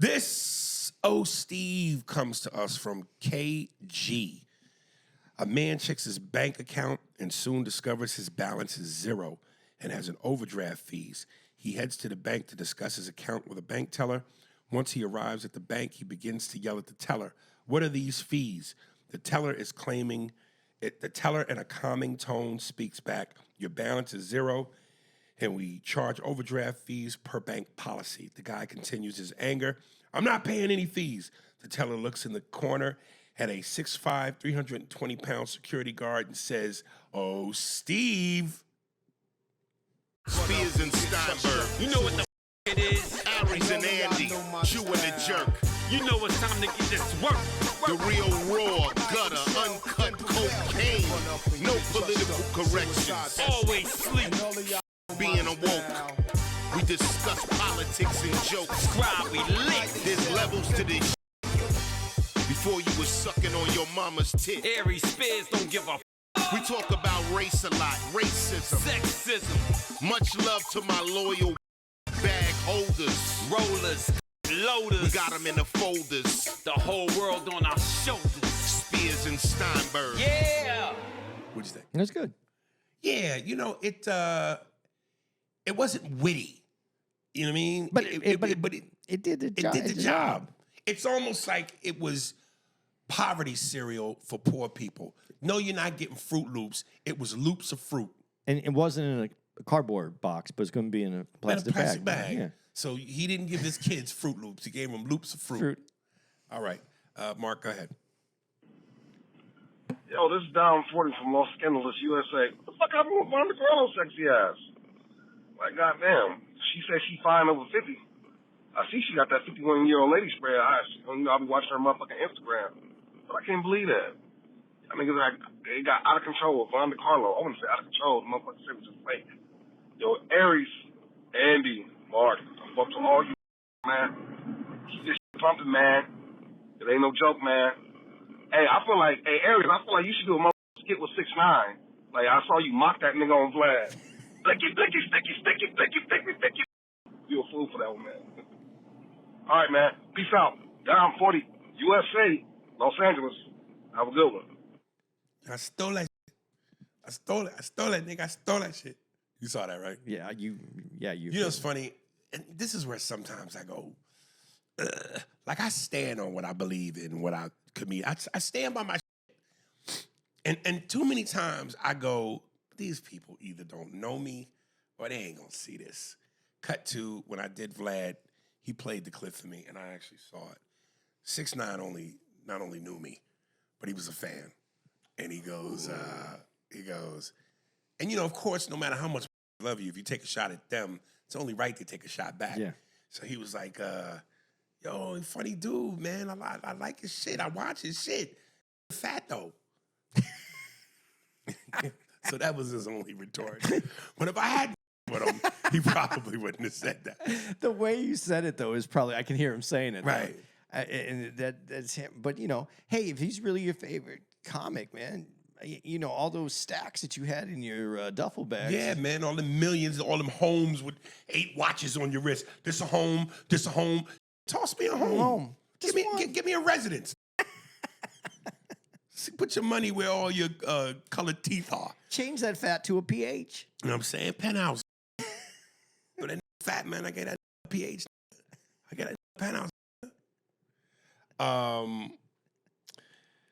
This Steve comes to us from KG. A man checks his bank account and soon discovers his balance is zero and has an overdraft fees. He heads to the bank to discuss his account with a bank teller. Once he arrives at the bank, he begins to yell at the teller, "What are these fees?" The teller is claiming it. The teller in a calming tone speaks back, "Your balance is zero, and we charge overdraft fees per bank policy." The guy continues his anger. "I'm not paying any fees." The teller looks in the corner at a 6'5", 320-pound security guard and says, "Oh, Steve." Spears and Steinberg. You know what the it is? Aries and Andy. Chew and the jerk. You know it's time to get this work. The real raw, gutter, uncut cocaine. No political corrections. Always sleep. Being awoke. We discuss politics and jokes. Scribe, we lit. There's levels to this. Before you was sucking on your mama's tit. Aries Spears don't give a We talk about race a lot, racism. sexism. Much love to my loyal bag holders. Rollers, loaders. We got them in the folders. The whole world on our shoulders. Spears and Steinberg. Yeah. What'd you think? That's good. Yeah, it wasn't witty. You know what I mean? But it did the job. It did the job. It's almost like it was poverty cereal for poor people. No, you're not getting Fruit Loops. It was loops of fruit. And it wasn't in a cardboard box, but it's going to be in a plastic, bag. Yeah. So he didn't give his kids Fruit Loops. He gave them loops of fruit. All right. Mark, go ahead. Yo, this is Dom 40 from Los Angeles, USA. What the fuck happened with Wanda Carlos sexy ass? Like, goddamn. She said she fine over 50. I see she got that 51-year-old lady spray her eyes. I'll be watching her motherfucking Instagram. But I can't believe that. I mean, it got out of control with Wanda Carlo. I wouldn't say out of control. The motherfucker said it was just fake. Yo, Aries, Andy, Mark, I'm up to all you, man. Keep this shit pumping, man. It ain't no joke, man. Hey, Aries, I feel like you should do a motherfucking skit with 6ix9ine. Like, I saw you mock that nigga on Vlad. Blicky, blicky, sticky, sticky, blicky, blicky, blicky. You a fool for that one, man. All right, man. Peace out. Down 40, USA, Los Angeles. Have a good one. I stole that shit. I stole it, nigga. I stole that shit. You saw that, right? Yeah, you. You know what's funny? And this is where sometimes I go, like I stand on what I believe in, what I commit. I stand by my shit. And too many times I go, these people either don't know me or they ain't gonna see this. Cut to when I did Vlad, he played the clip for me and I actually saw it. 6ix9ine not only knew me, but he was a fan. And he goes, and you know, of course, no matter how much I love you, if you take a shot at them, it's only right to take a shot back. Yeah. So he was like, yo, funny dude, man. I like his shit. I watch his shit. Fat though. So that was his only retort. But if I had with him, he probably wouldn't have said that. The way you said it, though, is probably, I can hear him saying it. Right. And that's him. But, you know, hey, if he's really your favorite comic, man, you know, all those stacks that you had in your duffel bags. Yeah, man, all the millions, all them homes with 8 watches on your wrist. This a home, this a home. Toss me a home. Give me a residence. Put your money where all your colored teeth are. Change that fat to a pH. You know what I'm saying? Penthouse. But that fat man, I get that pH. I get that penthouse.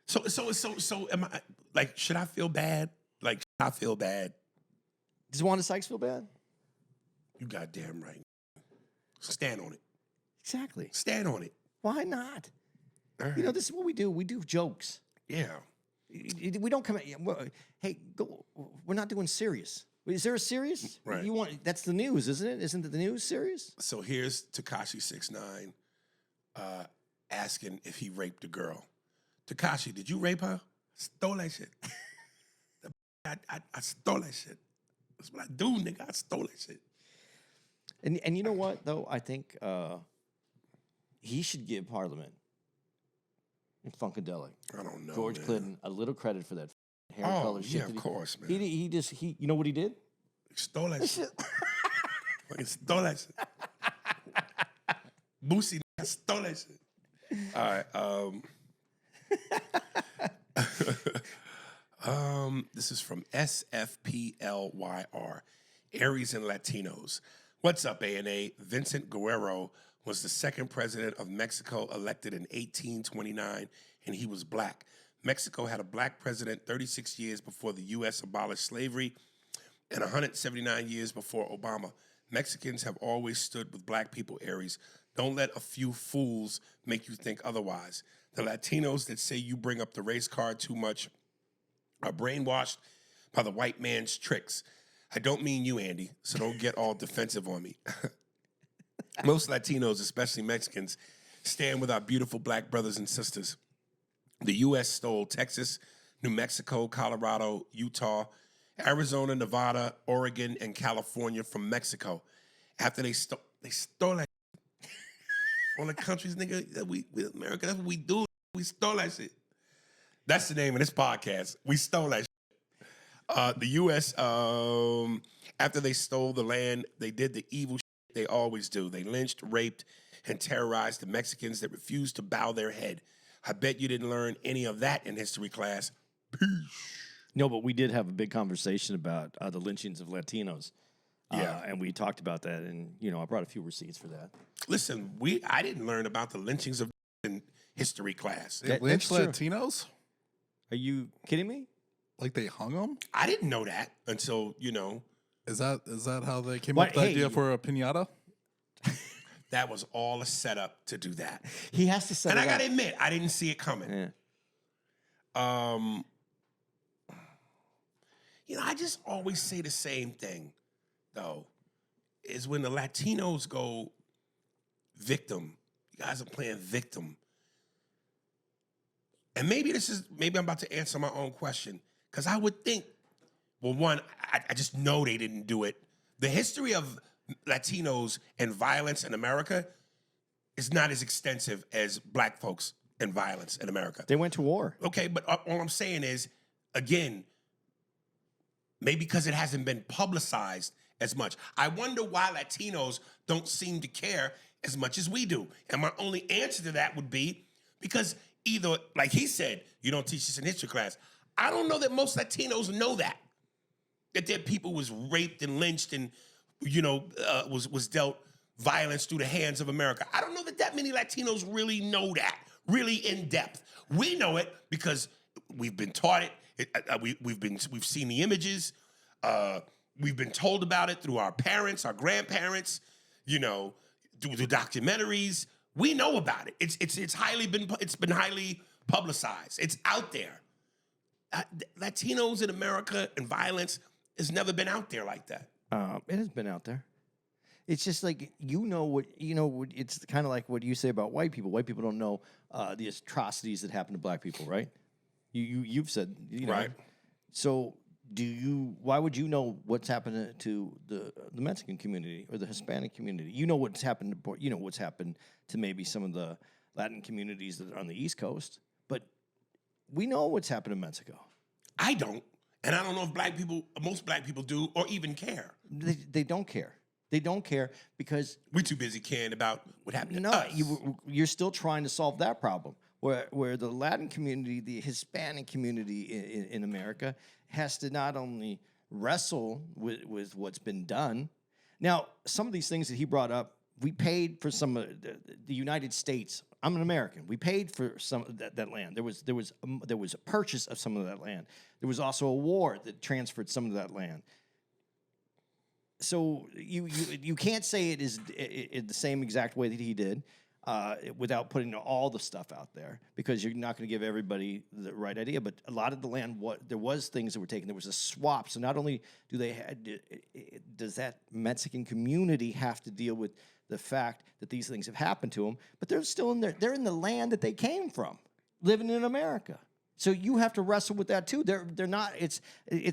So am I, like, should I feel bad? Like, should I feel bad? Does Wanda Sykes feel bad? You goddamn right. Stand on it. Exactly. Stand on it. Why not? Right. You know, this is what we do. We do jokes. Yeah. We don't come at, hey, go. We're not doing serious. Is there a serious? Right. You want, that's the news, isn't it? Isn't it the news serious? So here's Tekashi 6ix9ine asking if he raped a girl. Tekashi, did you rape her? Stole that shit. I stole that shit. That's what I do, nigga. I stole that shit. And you know what, though? I think he should give Parliament and Funkadelic, I don't know, George man. Clinton, a little credit for that hair color shit. Yeah, of course, man. He just, you know what he did? He stole that shit. Fucking stole that shit. Boosie I stole that shit. All right. This is from SFPLYR, Aries and Latinos. What's up, ANA? Vincent Guerrero was the second president of Mexico elected in 1829, and he was black. Mexico had a black president 36 years before the U.S. abolished slavery and 179 years before Obama. Mexicans have always stood with black people, Aries. Don't let a few fools make you think otherwise. The Latinos that say you bring up the race card too much are brainwashed by the white man's tricks. I don't mean you, Andy, so don't get all defensive on me. Most Latinos, especially Mexicans, stand with our beautiful black brothers and sisters. The U.S. stole Texas, New Mexico, Colorado, Utah, Arizona, Nevada, Oregon, and California from Mexico. After they stole that all the countries, nigga, that we America, that's what we do. We stole that shit. That's the name of this podcast. We stole that shit. The U.S., after they stole the land, they did the evil shit they always do. They lynched, raped, and terrorized the Mexicans that refused to bow their head. I bet you didn't learn any of that in history class. Peace. No, but we did have a big conversation about the lynchings of Latinos. Yeah. And we talked about that, and, I brought a few receipts for that. Listen, I didn't learn about the lynchings of in history class. They lynched that's true. Latinos? Are you kidding me? Like they hung them? I didn't know that until, Is that how they came What- up with the hey, idea for a pinata? that was all a setup to do that. He has to set And it I got to up. admit, I didn't see it coming. Yeah. I just always say the same thing, though, is when the Latinos go victim, you guys are playing victim. And maybe I'm about to answer my own question, because I would think, well, one, I just know they didn't do it. The history of Latinos and violence in America is not as extensive as black folks and violence in America. They went to war. Okay, but all I'm saying is, again, maybe because it hasn't been publicized as much. I wonder why Latinos don't seem to care as much as we do. And my only answer to that would be because either, like he said, you don't teach this in history class. I don't know that most Latinos know that their people was raped and lynched and, was dealt violence through the hands of America. I don't know that many Latinos really know that, really in depth. We know it because we've been taught it. We've seen the images. We've been told about it through our parents, our grandparents. Through the documentaries. We know about it. It's been highly publicized. It's out there. Latinos in America and violence has never been out there like that. It has been out there. It's just like, it's kind of like what you say about white people. White people don't know the atrocities that happen to black people, right? You've said, Right. So why would you know what's happened to the Mexican community or the Hispanic community? You know what's happened to maybe some of the Latin communities that are on the East Coast, but we know what's happened in Mexico. I don't. And I don't know if most black people do or even care. They don't care. They don't care because We're too busy caring about what happened to no, us. you're still trying to solve that problem. Where the Latin community, the Hispanic community in America has to not only wrestle with what's been done. Now, some of these things that he brought up, we paid for some of the United States. I'm an American. We paid for some of that land. There was a purchase of some of that land. There was also a war that transferred some of that land. So you can't say it is the same exact way that he did without putting all the stuff out there, because you're not going to give everybody the right idea. But a lot of the land, there was things that were taken. There was a swap. So not only does that Mexican community have to deal with the fact that these things have happened to them, but they're still in there. They're in the land that they came from, living in America. So you have to wrestle with that too. They're not. It's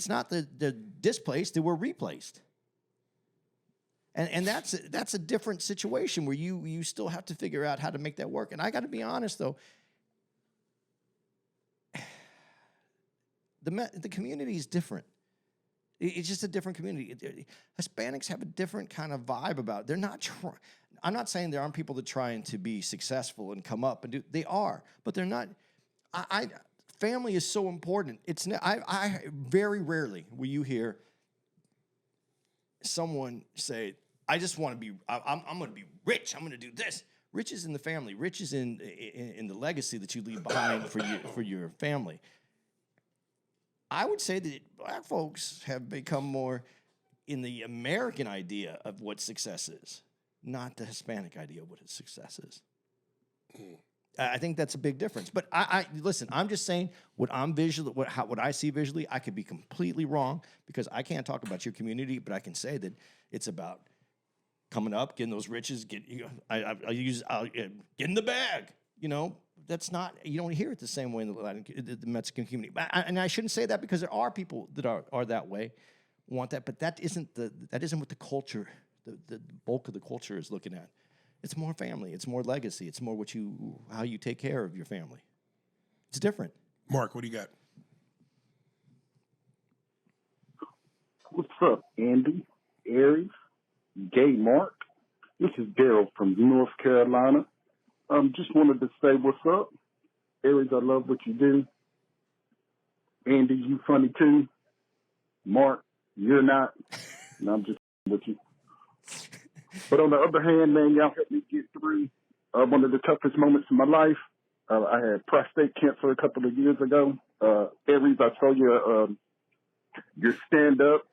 not they're displaced. They were replaced. And that's a different situation where you still have to figure out how to make that work. And I got to be honest though, the community is different. It's just a different community. Hispanics have a different kind of vibe about it. They're not I'm not saying there aren't people that trying to be successful and come up and do. They are, but they're not. Family is so important. It's I very rarely will you hear someone say, "I just want to be. I'm going to be rich. I'm going to do this." Rich is in the family. Rich is in the legacy that you leave behind for your family. I would say that black folks have become more in the American idea of what success is, not the Hispanic idea of what success is. I think that's a big difference. But I listen. I'm just saying what I'm what I see visually. I could be completely wrong because I can't talk about your community, but I can say that it's about coming up, getting those riches. Get in the bag. You know, that's not. You don't hear it the same way in the Mexican community. And I shouldn't say that because there are people that are that way, want that. But that isn't what the culture, the bulk of the culture is looking at. It's more family. It's more legacy. It's more how you take care of your family. It's different. Mark, what do you got? What's up, Andy, Aries, Gay Mark? This is Daryl from North Carolina. Just wanted to say what's up. Aries, I love what you do. Andy, you funny too. Mark, you're not. And I'm just with you. But on the other hand, man, y'all helped me get through one of the toughest moments in my life. I had prostate cancer a couple of years ago. Aries, I saw your stand-up,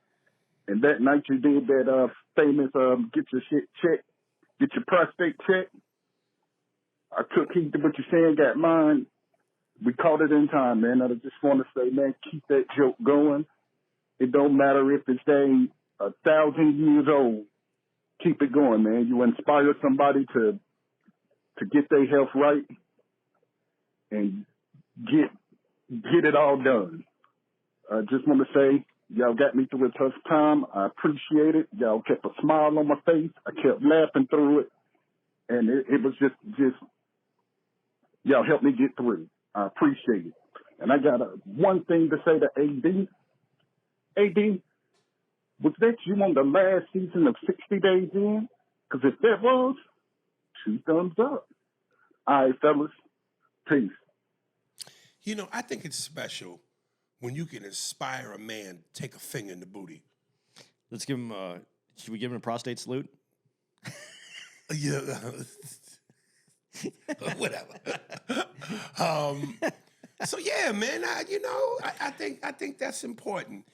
and that night you did that famous get your shit checked, get your prostate checked. I took heed to what you're saying, got mine. We caught it in time, man. I just want to say, man, keep that joke going. It don't matter if it's 1,000 years old. Keep it going, man. You inspire somebody to get their health right and get it all done. I just want to say, y'all got me through a tough time. I appreciate it. Y'all kept a smile on my face. I kept laughing through it. And it was just y'all helped me get through. I appreciate it. And I got one thing to say to AD. AD, was that you on the last season of 60 Days In? Because if that was, 2 thumbs up. All right, fellas. Peace. You know, I think it's special when you can inspire a man to take a finger in the booty. Let's give him. Should we give him a prostate salute? Yeah. Whatever. So yeah, man. I think that's important.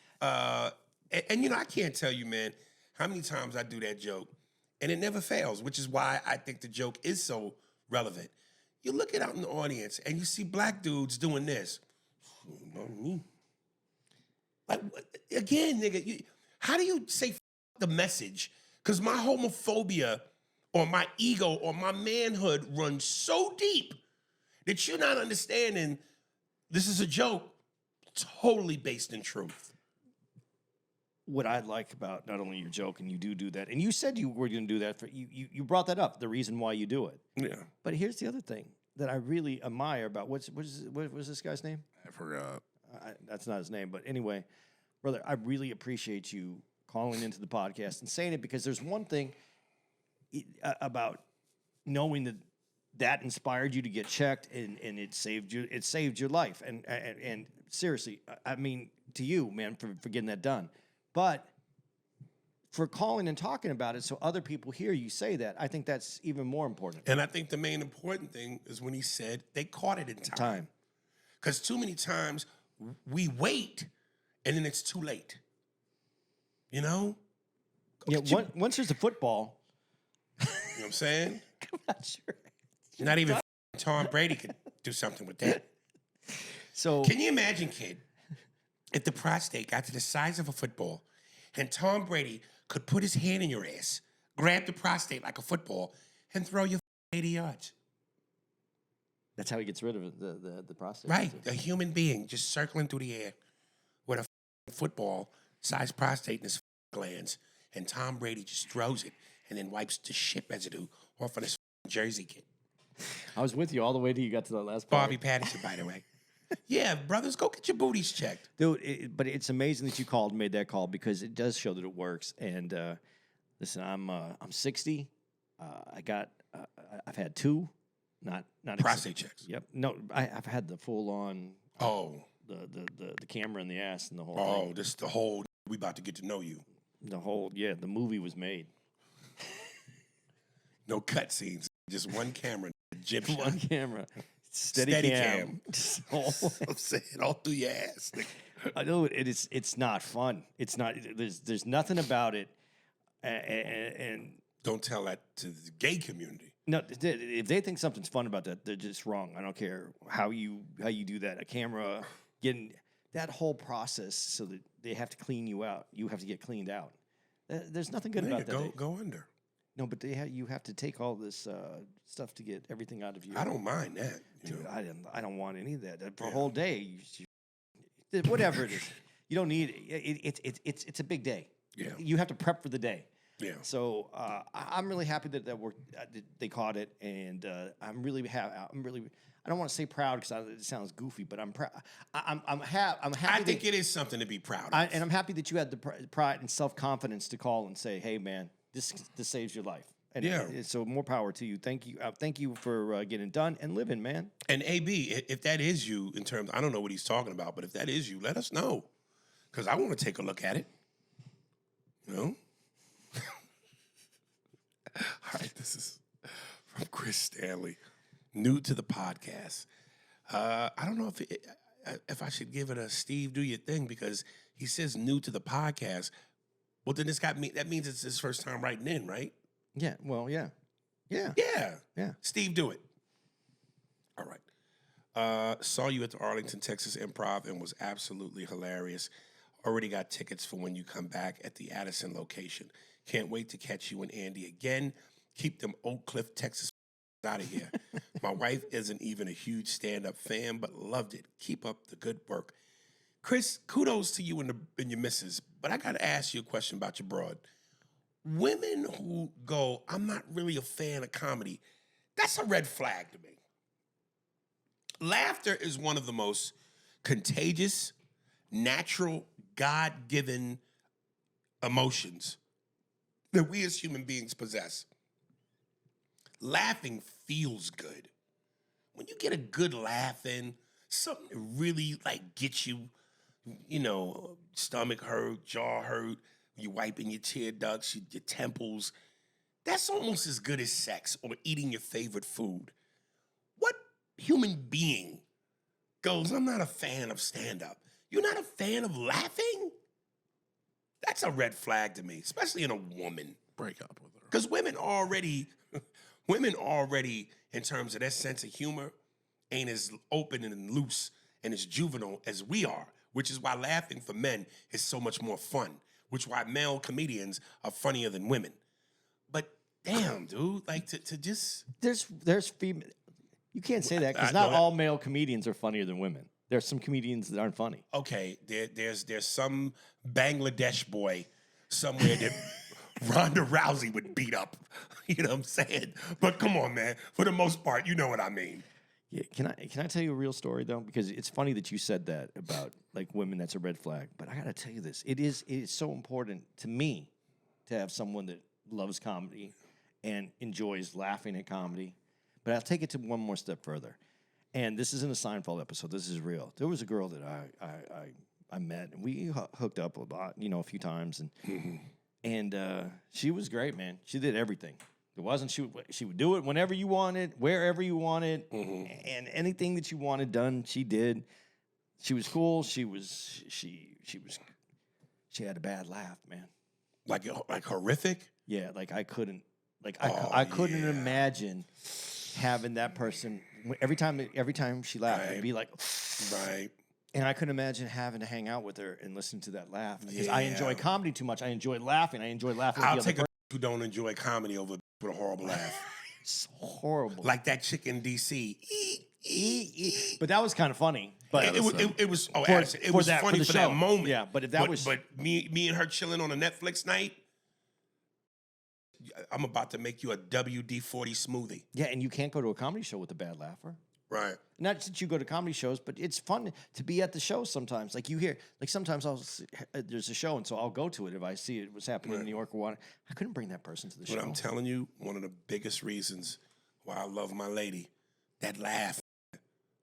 And you know, I can't tell you, man, how many times I do that joke, and it never fails, which is why I think the joke is so relevant. You look it out in the audience, and you see black dudes doing this. Like, again, nigga, how do you say the message? Because my homophobia or my ego or my manhood runs so deep that you're not understanding this is a joke totally based in truth. What I like about not only your joke, and you do that, and you said you were going to do that, you brought that up, the reason why you do it. Yeah. But here's the other thing that I really admire about, what was this guy's name? I forgot. That's not his name, but anyway, brother, I really appreciate you calling into the podcast and saying it, because there's one thing about knowing that inspired you to get checked, and it saved your life. And seriously, I mean, to you, man, for getting that done. But for calling and talking about it so other people hear you say that, I think that's even more important. And I think the main important thing is when he said they caught it in time. Because too many times we wait and then it's too late. You know? Yeah, once there's a football. You know what I'm saying? I'm not sure. Not even Tom Brady could do something with that. So can you imagine, kid, if the prostate got to the size of a football and Tom Brady could put his hand in your ass, grab the prostate like a football, and throw you 80 yards? That's how he gets rid of it, the prostate. Right. A human being just circling through the air with a football-sized prostate in his glands, and Tom Brady just throws it and then wipes the shit residue off of his jersey kid. I was with you all the way till you got to that last part. Bobby Pattinson, by the way. Yeah, brothers, go get your booties checked. Dude, but it's amazing that you made that call, because it does show that it works. And listen, I'm 60. I got. I've had two, not Prostate checks. Yep. No, I've had the full on. Oh, The camera in the ass and the whole thing. this the whole. We about to get to know you. The whole the movie was made. No cut scenes. Just one camera. Egyptian. One camera. Steady cam. I'm saying all through your ass. I know it's not fun. It's not. There's nothing about it. And Don't tell that to the gay community. no, if they think something's fun about that, they're just wrong. I don't care how you do that. A camera getting that whole process so that they have to clean you out. You have to get cleaned out. There's nothing good about that. Go under. No, but you have to take all this stuff to get everything out of you. I don't mind that. You Dude, know? I don't want any of that for a whole day. Whatever it is, you don't need it. It's a big day. Yeah. You have to prep for the day. Yeah. So I'm really happy that they caught it, and I'm really I don't want to say proud because it sounds goofy, but I'm proud. I'm happy. I think it is something to be proud of. And I'm happy that you had the pride and self confidence to call and say, "Hey, man, this saves your life." And so more power to you. Thank you. Thank you for getting done and living, man. And AB, if that is you, in terms, I don't know what he's talking about, but if that is you, let us know, because I want to take a look at it. You know. All right, this is from Chris Stanley, new to the podcast. I don't know if I should give it a Steve, do your thing, because he says new to the podcast. Well, then that means it's his first time writing in, right? Yeah. Well, yeah. Yeah. Yeah. Steve, do it. All right. Saw you at the Arlington, Texas Improv and was absolutely hilarious. Already got tickets for when you come back at the Addison location. Can't wait to catch you and Andy again. Keep them Oak Cliff, Texas out of here. My wife isn't even a huge stand-up fan, but loved it. Keep up the good work. Chris, kudos to you and your missus, but I got to ask you a question about your broad. Women who go, I'm not really a fan of comedy, that's a red flag to me. Laughter is one of the most contagious, natural, God-given emotions that we as human beings possess. Laughing feels good. When you get a good laugh in, something that really gets you, stomach hurt, jaw hurt, you wiping your tear ducts, your temples, that's almost as good as sex or eating your favorite food. What human being goes, I'm not a fan of stand-up? You're not a fan of laughing? That's a red flag to me, especially in a woman. Break up with her. Because women already, in terms of their sense of humor, ain't as open and loose and as juvenile as we are, which is why laughing for men is so much more fun, which is why male comedians are funnier than women. But damn, dude, to just... There's female... You can't say that because not all male comedians are funnier than women. There's some comedians that aren't funny. Okay, there's some Bangladesh boy somewhere that Ronda Rousey would beat up. You know what I'm saying? But come on, man. For the most part, you know what I mean. Yeah, can I tell you a real story though? Because it's funny that you said that about women. That's a red flag. But I gotta tell you this: it is so important to me to have someone that loves comedy and enjoys laughing at comedy. But I'll take it to one more step further. And this isn't a Seinfeld episode. This is real. There was a girl that I met, and we hooked up a lot, a few times, and she was great, man. She did everything. It wasn't she would do it whenever you wanted, wherever you wanted, and anything that you wanted done, she did. She was cool. She had a bad laugh, man. Like horrific? Yeah, I couldn't imagine having that person every time she laughed, I'd be like, right. And I couldn't imagine having to hang out with her and listen to that laugh because I enjoy comedy too much. I enjoy laughing. I'll take a who don't enjoy comedy over with a horrible laugh. It's horrible. Like that chick in DC. But that was kind of funny. But it was funny for that moment. Yeah, but if that was me and her chilling on a Netflix night. I'm about to make you a WD-40 smoothie. Yeah, and you can't go to a comedy show with a bad laugher. Right. Not that you go to comedy shows, but it's fun to be at the show sometimes. Like you hear, like sometimes there's a show, and so I'll go to it if I see it was happening in New York or what. I couldn't bring that person to the But show. I'm telling you, one of the biggest reasons why I love my lady, that laugh,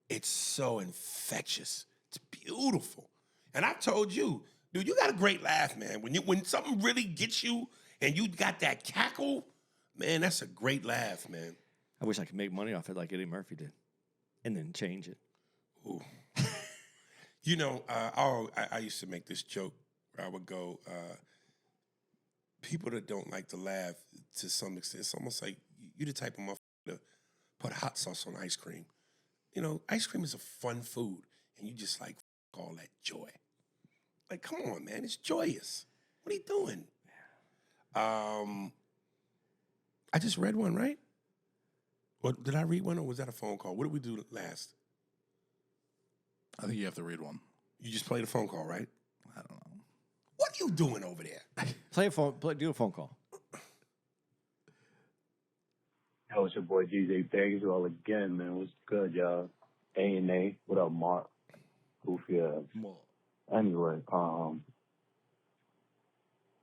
it's so infectious. It's beautiful. And I told you, dude, you got a great laugh, man. When something really gets you and you got that cackle, man, that's a great laugh, man. I wish I could make money off it like Eddie Murphy did, and then change it. Ooh. You know, I used to make this joke where I would go, people that don't like to laugh, to some extent, it's almost like you the type of motherfucker to put hot sauce on ice cream. You know, ice cream is a fun food, and you just like all that joy. Like, come on, man, it's joyous. What are you doing? I just read one, right? Or did I read one, or was that a phone call? What did we do last? I think you have to read one. You just played a phone call, right? I don't know. What are you doing over there? Do a phone call. That was your boy DJ Thanks all again, man. What's good, y'all? A&A. What up, Mark? Goofy ass. Anyway,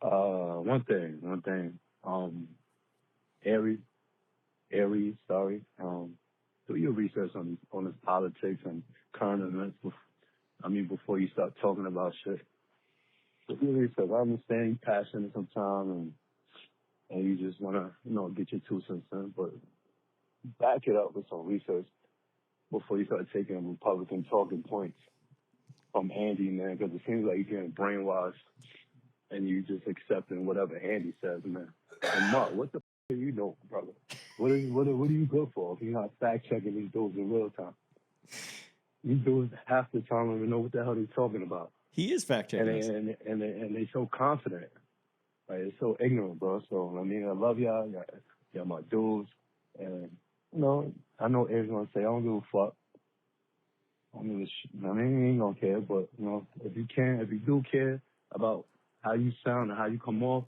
one thing. Aries, sorry. Do your research on this politics and current events. Before you start talking about shit. Do your research. I understand you're passionate sometimes and you just want to, get your 2 cents in, but back it up with some research before you start taking Republican talking points from Andy, man, because it seems like you're getting brainwashed and you just accepting whatever Andy says, man. And Mark, what the f*** are you doing, brother? What are you good for if you're not fact-checking these dudes in real time? These dudes half the time don't even know what the hell they're talking about. He is fact-checking. And they so confident. Like, it's so ignorant, bro. So, I love y'all. Y'all my dudes. And, I know Eric's going to say, I don't give a fuck. He ain't going to care. But, if you do care about how you sound and how you come off,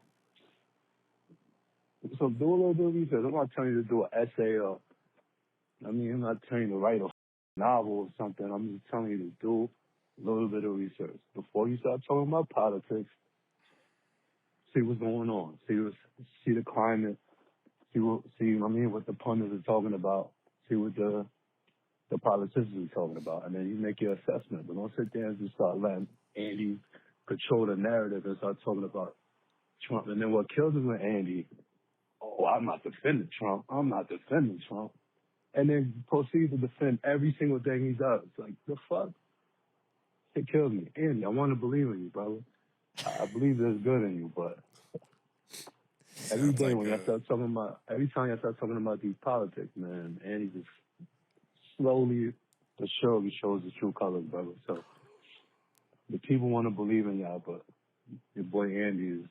so do a little bit of research. I'm not telling you to do an essay or, I'm not telling you to write a novel or something. I'm just telling you to do a little bit of research. Before you start talking about politics, see what's going on. See the climate. See what the pundits are talking about. See what the politicians are talking about. And then you make your assessment. But don't sit there and just start letting Andy control the narrative and start talking about Trump. And then what kills us with Andy, I'm not defending Trump. And then proceeds to defend every single thing he does. Like, the fuck? It kills me. Andy, I want to believe in you, brother. I believe there's good in you, but every day when I start talking about, every time I start talking about these politics, man, Andy just slowly but surely shows his true colors, brother. So the people want to believe in y'all, but your boy Andy is,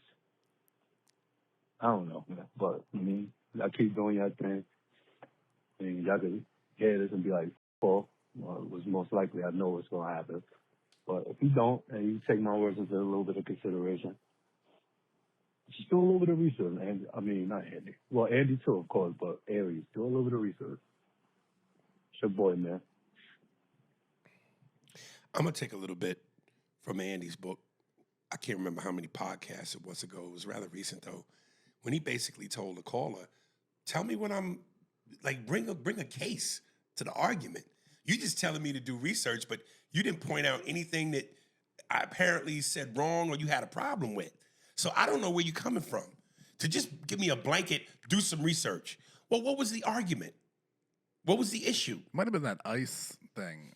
I don't know, man. But y'all keep doing your thing, and y'all can hear this and be like, "Oh, well, it was most likely. I know what's gonna happen." But if you don't, and you take my words into a little bit of consideration, just do a little bit of research. And not Andy. Well, Andy too, of course, but Aries, do a little bit of research. It's your boy, man. I'm going to take a little bit from Andy's book. I can't remember how many podcasts it was ago. It was rather recent, though, when he basically told the caller, tell me when I'm, like, bring a case to the argument. You just telling me to do research, but you didn't point out anything that I apparently said wrong or you had a problem with. So I don't know where you're coming from. To just give me a blanket, do some research. Well, what was the argument? What was the issue? Might have been that ice thing.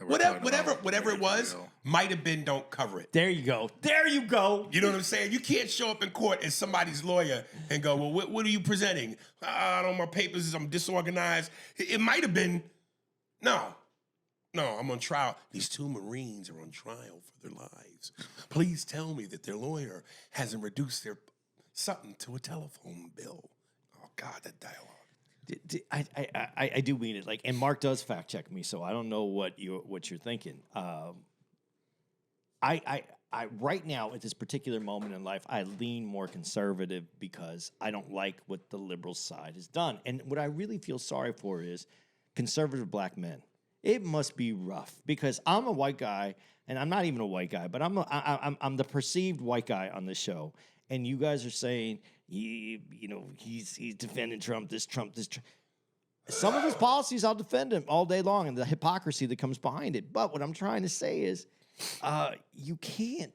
Whatever it was, might have been don't cover it. There you go. You know what I'm saying? You can't show up in court as somebody's lawyer and go, well, what are you presenting? I don't know, my papers, I'm disorganized. It might have been, no, I'm on trial. These 2 Marines are on trial for their lives. Please tell me that their lawyer hasn't reduced their something to a telephone bill. Oh, God, that dialogue. I do mean it. Like, and Mark does fact check me, so I don't know what you're thinking. I right now at this particular moment in life, I lean more conservative because I don't like what the liberal side has done. And what I really feel sorry for is conservative black men. It must be rough because I'm a white guy, and I'm not even a white guy, but I'm the perceived white guy on this show, and you guys are saying he's defending Trump. Some of his policies, I'll defend him all day long, and the hypocrisy that comes behind it. But what I'm trying to say is, you can't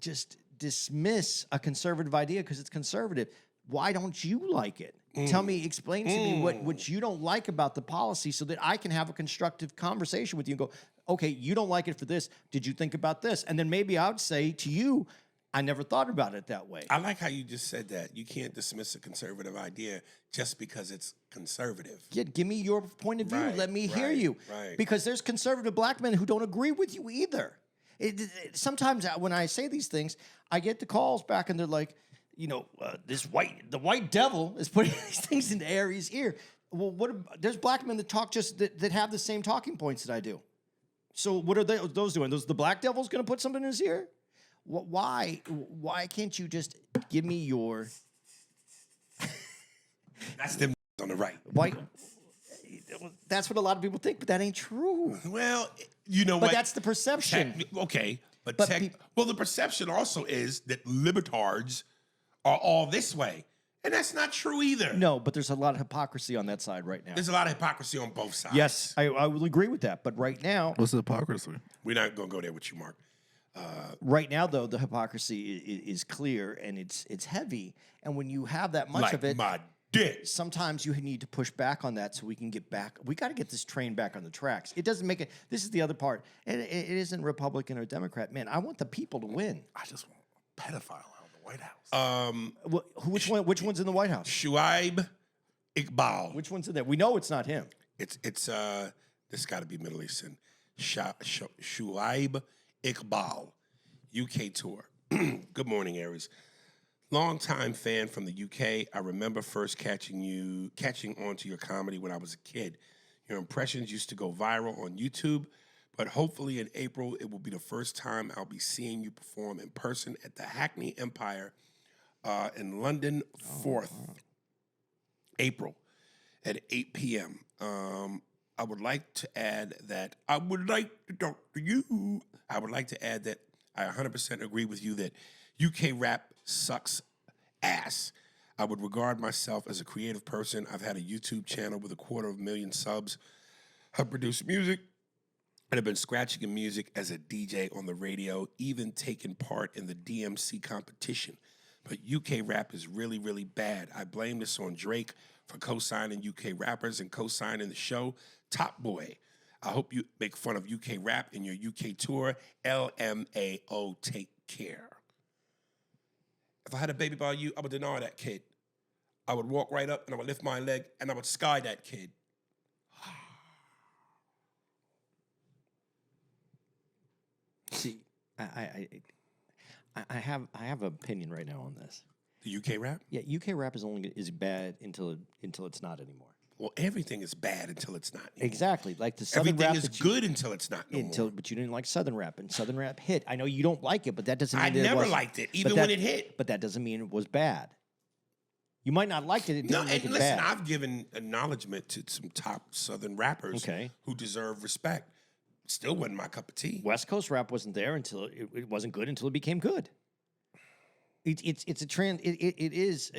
just dismiss a conservative idea because it's conservative. Why don't you like it? Explain to me what you don't like about the policy so that I can have a constructive conversation with you and go, okay, you don't like it for this. Did you think about this? And then maybe I would say to you, I never thought about it that way. I like how you just said that. You can't dismiss a conservative idea just because it's conservative. Yeah, give me your point of view. Right, Let me hear right, you. right. Because there's conservative black men who don't agree with you either. Sometimes when I say these things, I get the calls back and they're like, the white devil is putting these things into Aries' ear. Well, there's black men that talk that have the same talking points that I do. So what are those doing? The black devil's going to put something in his ear? Why can't you just give me your... That's them on the right. Why? That's what a lot of people think, but that ain't true. Well, you know But what? that's the perception. Okay, but peop- the perception also is that libertards are all this way, and that's not true either. No, but there's a lot of hypocrisy on that side right now. There's a lot of hypocrisy on both sides. Yes, I will agree with that. But right now, What's the hypocrisy? We're not going to go there with you, Mark. though, the hypocrisy is clear and it's heavy. And when you have that much Like of it, my dick. sometimes you need to push back on that so we can get back. We got to get this train back on the tracks. It doesn't make it. This is the other part. And it isn't Republican or Democrat. Man, I want the people to win. I just want a pedophile out of the White House. Which one's in the White House? Shuaib Iqbal. Which one's in there? We know it's not him. It's this got to be Middle Eastern. Shuaib Iqbal, UK tour. Good morning, Aries. Longtime fan from the UK. I remember first catching on to your comedy when I was a kid. Your impressions used to go viral on YouTube, but hopefully in April it will be the first time I'll be seeing you perform in person at the Hackney Empire in London, 4th April at 8 p.m. I would like to add that I would like to talk to you. I would like to add that I 100% agree with you that UK rap sucks ass. I would regard myself as a creative person. I've had a YouTube channel with 250,000 subs. I've produced music and have been scratching in music as a DJ on the radio, even taken part in the DMC competition. But UK rap is really, really bad. I blame this on Drake for co-signing UK rappers and co-signing the show Top Boy. I hope you make fun of UK rap in your UK tour. LMAO, take care. If I had a baby by you, I would deny that kid. I would walk right up and I would lift my leg and I would sky that kid. See, I have an opinion right now on this. The UK rap? Yeah, UK rap is bad until it's not anymore. Well, everything is bad until it's not anymore. Exactly, like the Southern Everything rap. is good until it's not no more. But you didn't like Southern rap, and Southern rap hit. I know you don't like it, but that doesn't mean I that never it was, liked it, even when it hit. But that doesn't mean it was bad. You might not like it. It No, doesn't make and it listen, bad. I've given acknowledgement to some top Southern rappers who deserve respect. Still wasn't my cup of tea. West Coast rap wasn't there until it wasn't good until it became good. It's a trend. It's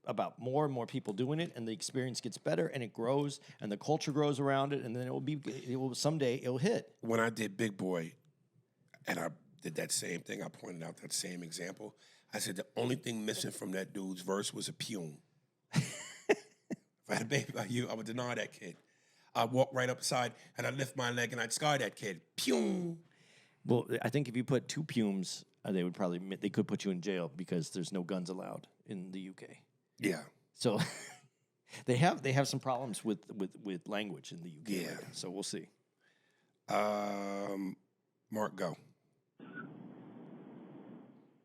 about more and more people doing it, and the experience gets better, and it grows, and the culture grows around it, and then someday it'll hit. When I did Big Boy, and I did that same thing, I pointed out that same example. I said the only thing missing from that dude's verse was a pume. If I had a baby like you, I would deny that kid. I'd walk right upside and I'd lift my leg and I'd sky that kid. Pume. Well, I think if you put two pumes, they could put you in jail because there's no guns allowed in the UK. Yeah. So they have some problems with language in the UK. Yeah. Right now, so we'll see. Mark, go.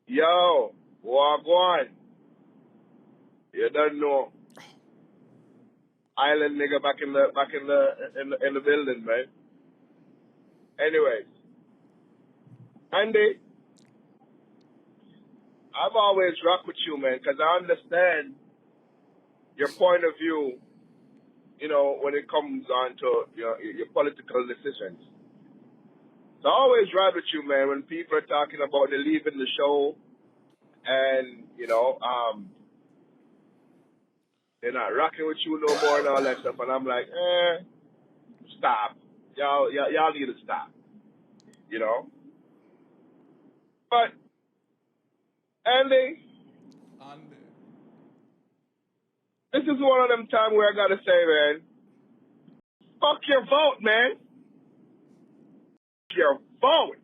Yo, Wagwan. You don't know. Island nigga back in the building, man. Anyways, Andy, I've always rocked with you, man, because I understand your point of view when it comes on to your political decisions. So I always ride with you, man, when people are talking about they leaving the show and, they're not rocking with you no more and all that stuff. And I'm like, stop. Y'all need to stop. But, Andy, this is one of them times where I got to say, man, fuck your vote, man. Your vote.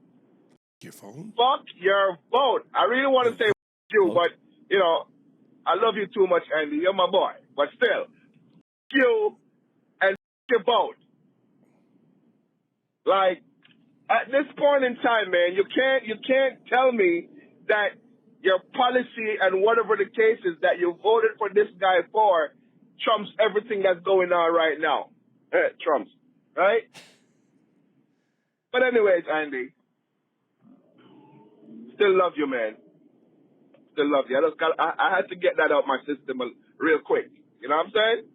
Your phone? Fuck your vote. I really want to say you, but, I love you too much, Andy. You're my boy. But still, you and your vote. Like, at this point in time, man, you can't tell me that your policy and whatever the case is that you voted for this guy for trumps everything that's going on right now. Trumps, right? But anyways, Andy, still love you, man. Still love you. I had to get that out my system real quick. You know what I'm saying?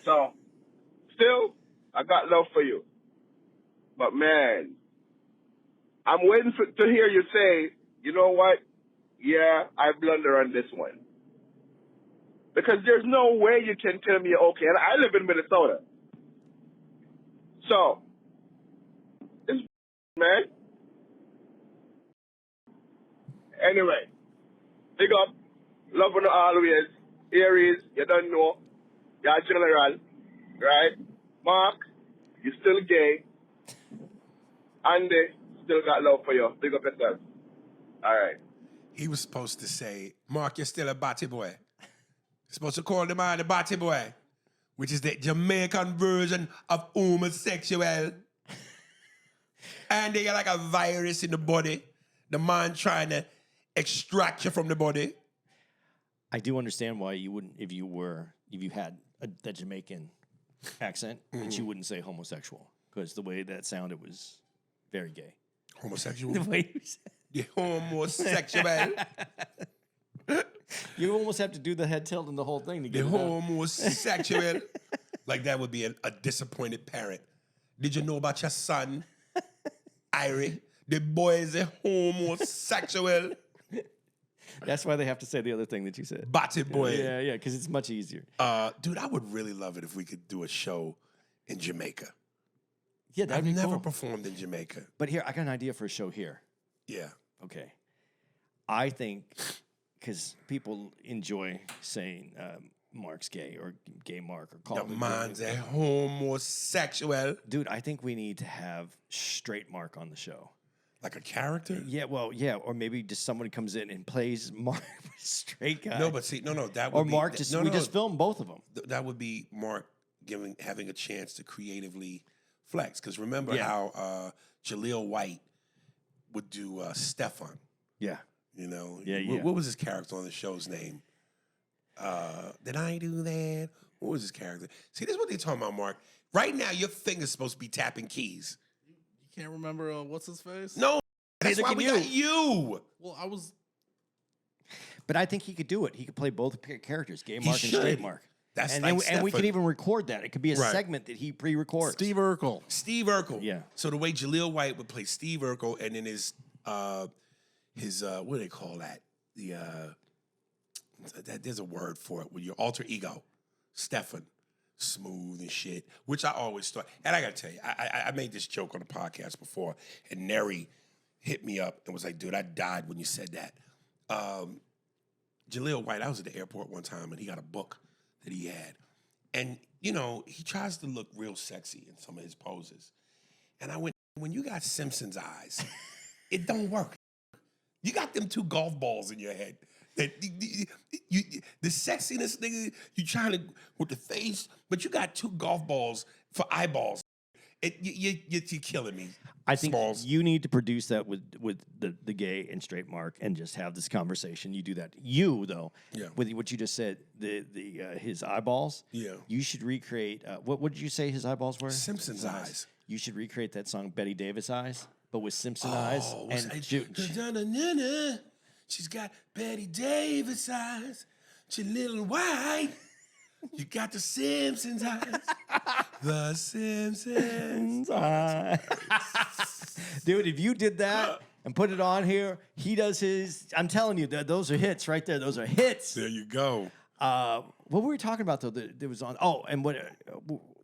So, still, I got love for you. But, man, I'm waiting to hear you say, you know what? Yeah, I blunder on this one. Because there's no way you can tell me, okay, and I live in Minnesota. So, it's man. Anyway, big up. Love on always. Aries, you don't know. You're general, right? Mark, you still gay. Andy, still got love for you. Big up yourself. All right. He was supposed to say, Mark, you're still a batty boy. Supposed to call the man a batty boy, which is the Jamaican version of homosexual. And they got like a virus in the body. The man trying to extract you from the body. I do understand why you wouldn't, if you had that Jamaican accent, that you wouldn't say homosexual, because the way that sounded was very gay. Homosexual? The way you said. The homosexual. You almost have to do the head tilt and the whole thing to get The it out. homosexual. Like that would be a disappointed parent. Did you know about your son, Irie? The boy is a homosexual. That's why they have to say the other thing that you said. Batty boy. Yeah, because it's much easier. Dude, I would really love it if we could do a show in Jamaica. Yeah, that'd I've be never cool. performed in Jamaica. But here, I got an idea for a show here. Yeah. Okay. I think, because people enjoy saying Mark's gay or gay Mark or call The him gay. man's a homosexual. Dude, I think we need to have straight Mark on the show. Like a character? Yeah, well, yeah, or maybe just someone comes in and plays Mark, straight guy. No, but see, no, that would or be... Mark, just film both of them. That would be Mark having a chance to creatively flex. Because remember Yeah. how Jaleel White would do Stefan. Yeah. You know? Yeah, What, yeah. what was his character on the show's name? Did I do that? What was his character? See, this is what they're talking about, Mark. Right now, your finger's supposed to be tapping keys. You can't remember what's his face? No, that's Neither why can we you. got you. Well, I was. But I think he could do it. He could play both characters, gay He Mark and should. straight Mark. That's and like and we could Stefan. even record that. It could be a Right. segment that he pre-records. Steve Urkel. Steve Urkel. Yeah. So the way Jaleel White would play Steve Urkel, and then his what do they call that? There's a word for it. With your alter ego, Stefan, smooth and shit. Which I always thought. And I gotta tell you, I made this joke on the podcast before, and Neri hit me up and was like, "Dude, I died when you said that." Jaleel White, I was at the airport one time, and he got a book that he had, and you know he tries to look real sexy in some of his poses, and I went, when you got Simpson's eyes, it don't work. You got them two golf balls in your head. The sexiness, nigga, you trying to with the face, but you got two golf balls for eyeballs. You're killing me. I think Smalls. you need to produce that with the gay and straight Mark and just have this conversation. You do that. You though, Yeah. with what you just said, his eyeballs. Yeah. You should recreate. What did you say his eyeballs were? Simpson's eyes. You should recreate that song Betty Davis eyes, but with Simpson eyes. what's And she's got Betty Davis eyes. She little white. You got the Simpsons eyes. The Simpsons. Dude, if you did that and put it on here, he does his. I'm telling you, those are hits right there. Those are hits. There you go. What were we talking about though? That was on. Oh, and what?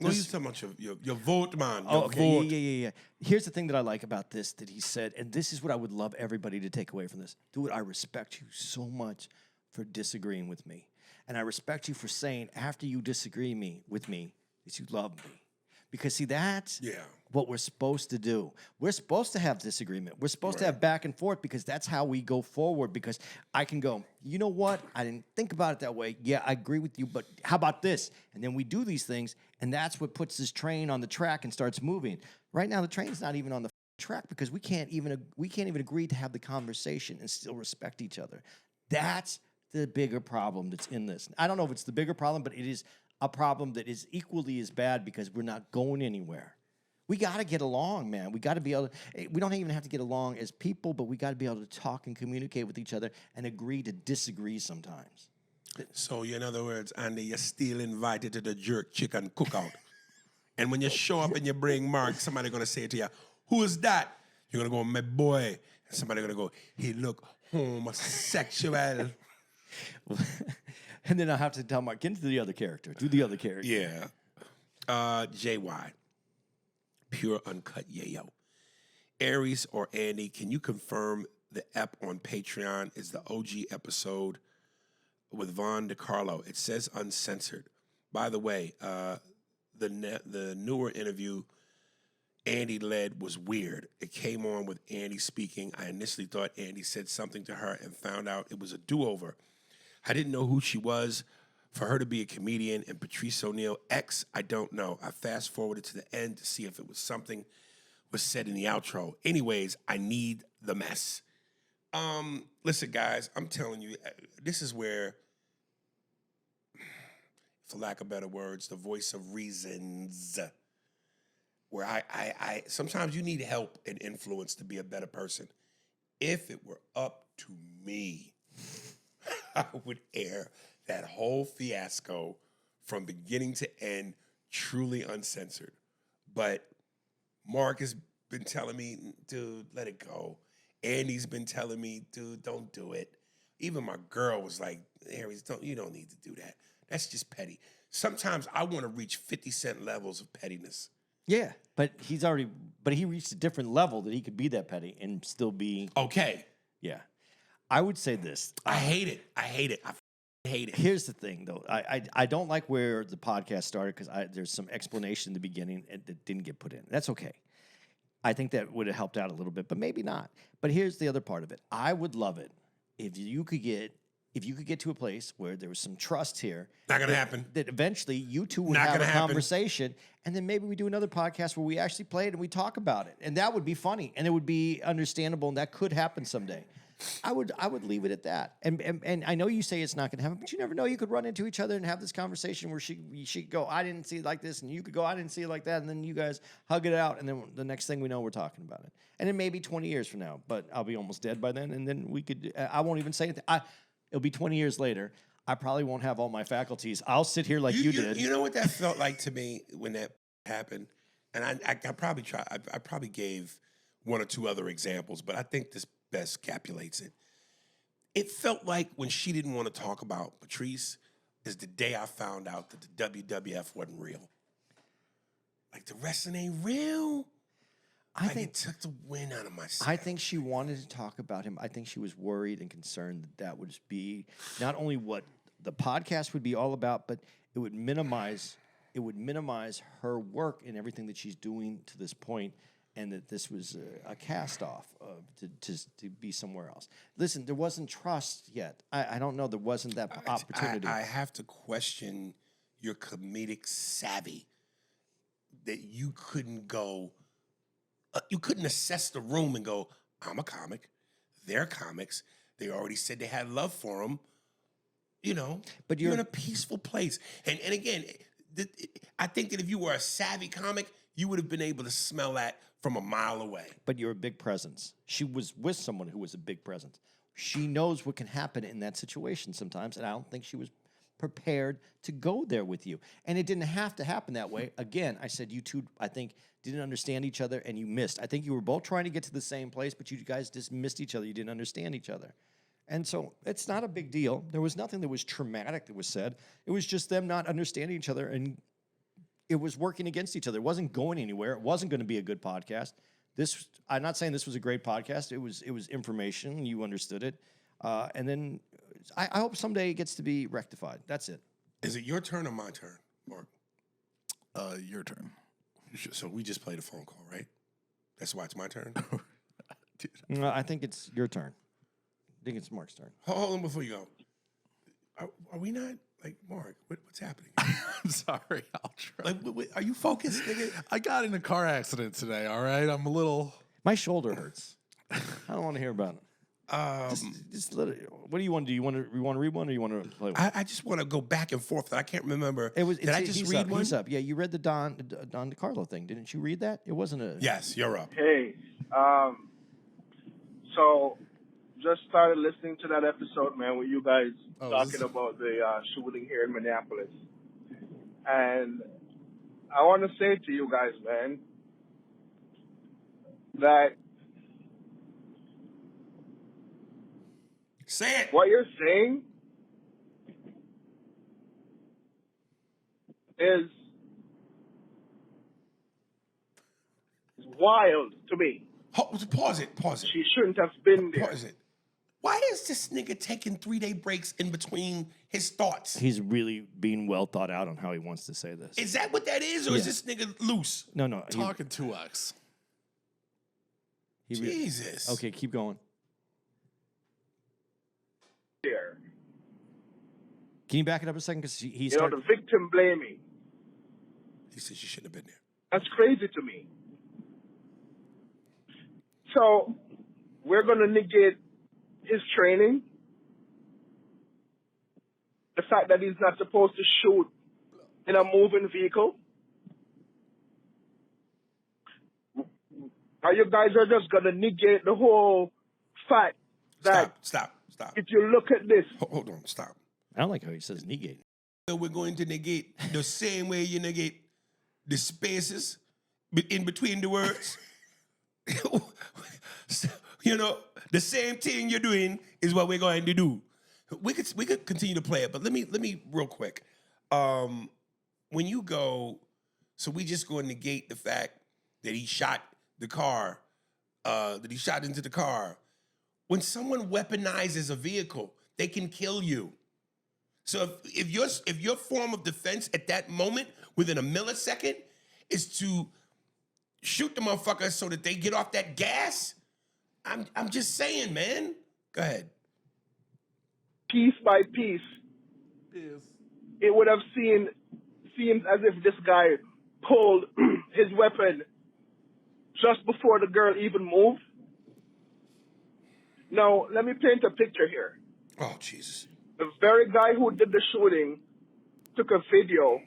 No, you talking about your vote, man. Oh, Your okay. vote. Yeah. Here's the thing that I like about this that he said, and this is what I would love everybody to take away from this. Dude, I respect you so much for disagreeing with me. And I respect you for saying after you disagree with me that you love me. Because see, that's what we're supposed to do. We're supposed to have disagreement. We're supposed to have back and forth because that's how we go forward. Because I can go, you know what? I didn't think about it that way. Yeah, I agree with you, but how about this? And then we do these things, and that's what puts this train on the track and starts moving. Right now, the train's not even on the track because we can't even agree to have the conversation and still respect each other. That's the bigger problem that's in this. I don't know if it's the bigger problem, but it is a problem that is equally as bad because we're not going anywhere. We got to get along, man. We got to be able to, we don't even have to get along as people, but we got to be able to talk and communicate with each other and agree to disagree sometimes. So, in other words, Andy, you're still invited to the jerk chicken cookout. And when you show up and you bring Mark, somebody going to say to you, who is that? You're going to go, my boy. And somebody going to go, he look homosexual. And then I'll have to tell Mark, get into the other character. Do the other character. Yeah. JY. Pure uncut yayo. Aries or Andy, can you confirm the ep on Patreon is the OG episode with Von DiCarlo? It says uncensored. By the way, the newer interview Andy led was weird. It came on with Andy speaking. I initially thought Andy said something to her and found out it was a do-over. I didn't know who she was. For her to be a comedian and Patrice O'Neal X, I don't know. I fast-forwarded to the end to see if it was something was said in the outro. Anyways, I need the mess. Listen, guys, I'm telling you, this is where, for lack of better words, the voice of reasons, where I sometimes you need help and influence to be a better person. If it were up to me, I would air that whole fiasco from beginning to end, truly uncensored. But Mark has been telling me, dude, let it go. Andy's been telling me, dude, don't do it. Even my girl was like, Aries, you don't need to do that. That's just petty. Sometimes I want to reach 50 Cent levels of pettiness. Yeah, but he reached a different level that he could be that petty and still be okay. Yeah. I would say this. I hate it. I hate it. I hate it. Here's the thing, though. I don't like where the podcast started because there's some explanation in the beginning that didn't get put in. That's okay. I think that would have helped out a little bit, but maybe not. But here's the other part of it. I would love it if you could get to a place where there was some trust here. Not gonna happen. That eventually you two would have a conversation, and then maybe we do another podcast where we actually play it and we talk about it, and that would be funny and it would be understandable, and that could happen someday. I would leave it at that. And I know you say it's not going to happen, but you never know. You could run into each other and have this conversation where she could go, I didn't see it like this, and you could go, I didn't see it like that, and then you guys hug it out, and then the next thing we know, we're talking about it. And it may be 20 years from now, but I'll be almost dead by then, and then we could. I won't even say it. It'll be 20 years later. I probably won't have all my faculties. I'll sit here like you did. You know what that felt like to me when that happened, and I probably gave one or two other examples, but I think this best capulates it. It felt like when she didn't want to talk about Patrice is the day I found out that the WWF wasn't real. Like the wrestling ain't real. I think it took the wind out of my sail. I think she wanted to talk about him. I think she was worried and concerned that would be not only what the podcast would be all about, but it would minimize her work and everything that she's doing to this point. And that this was a cast-off to be somewhere else. Listen, there wasn't trust yet. I don't know. There wasn't that opportunity. I have to question your comedic savvy that you couldn't go, you couldn't assess the room and go, I'm a comic. They're comics. They already said they had love for them. You know, but you're in a peaceful place. And again, I think that if you were a savvy comic, you would have been able to smell that from a mile away. But you're a big presence. She was with someone who was a big presence. She knows what can happen in that situation sometimes, and I don't think she was prepared to go there with you. And it didn't have to happen that way. Again, I said you two, I think, didn't understand each other and you missed. I think you were both trying to get to the same place, but you guys just missed each other. You didn't understand each other. And so it's not a big deal. There was nothing that was traumatic that was said. It was just them not understanding each other, and it was working against each other. It wasn't going anywhere. It wasn't going to be a good podcast. I'm not saying this was a great podcast. It was information. You understood it. And then I hope someday it gets to be rectified. That's it. Is it your turn or my turn, Mark? Your turn. So we just played a phone call, right? That's why it's my turn? No, I think it's your turn. I think it's Mark's turn. Hold on before you go. Are we not, like, Mark, what's happening? I'm sorry. I'll try. Like, are you focused, nigga? I got in a car accident today, all right? I'm a little... My shoulder hurts. I don't want to hear about it. Just let it. What do you want to do? You want to read one, or you want to play one? I just want to go back and forth. I can't remember. Did I just he's read up, one? He's up. Yeah, you read the Don DeCarlo thing. Didn't you read that? It wasn't a... Yes, you're up. Hey, so just started listening to that episode, man, with you guys talking about the shooting here in Minneapolis. And I want to say to you guys, man, that say it. What you're saying is wild to me. Pause it. She shouldn't have been there. Pause it. Why is this nigga taking 3-day breaks in between his thoughts? He's really being well thought out on how he wants to say this. Is that what that is, or is this nigga loose? No. Talking to us. Jesus. Okay, keep going. There. Can you back it up a second? Because he You know, started... the victim blaming. He said she shouldn't have been there. That's crazy to me. So, we're going to negate his training. The fact that he's not supposed to shoot in a moving vehicle. Are you guys are just going to negate the whole fact that Stop. if you look at this... Hold on, stop. I don't like how he says negate. We're going to negate the same way you negate the spaces in between the words. You know, the same thing you're doing is what we're going to do. We could continue to play it, but let me real quick. When you go, so we just going to negate the fact that he shot the car, that he shot into the car. When someone weaponizes a vehicle, they can kill you. So if your form of defense at that moment, within a millisecond, is to shoot the motherfucker so that they get off that gas, I'm just saying, man. Go ahead. Piece by piece, it would have seemed as if this guy pulled his weapon just before the girl even moved. Now, let me paint a picture here. Oh, Jesus. The very guy who did the shooting took a video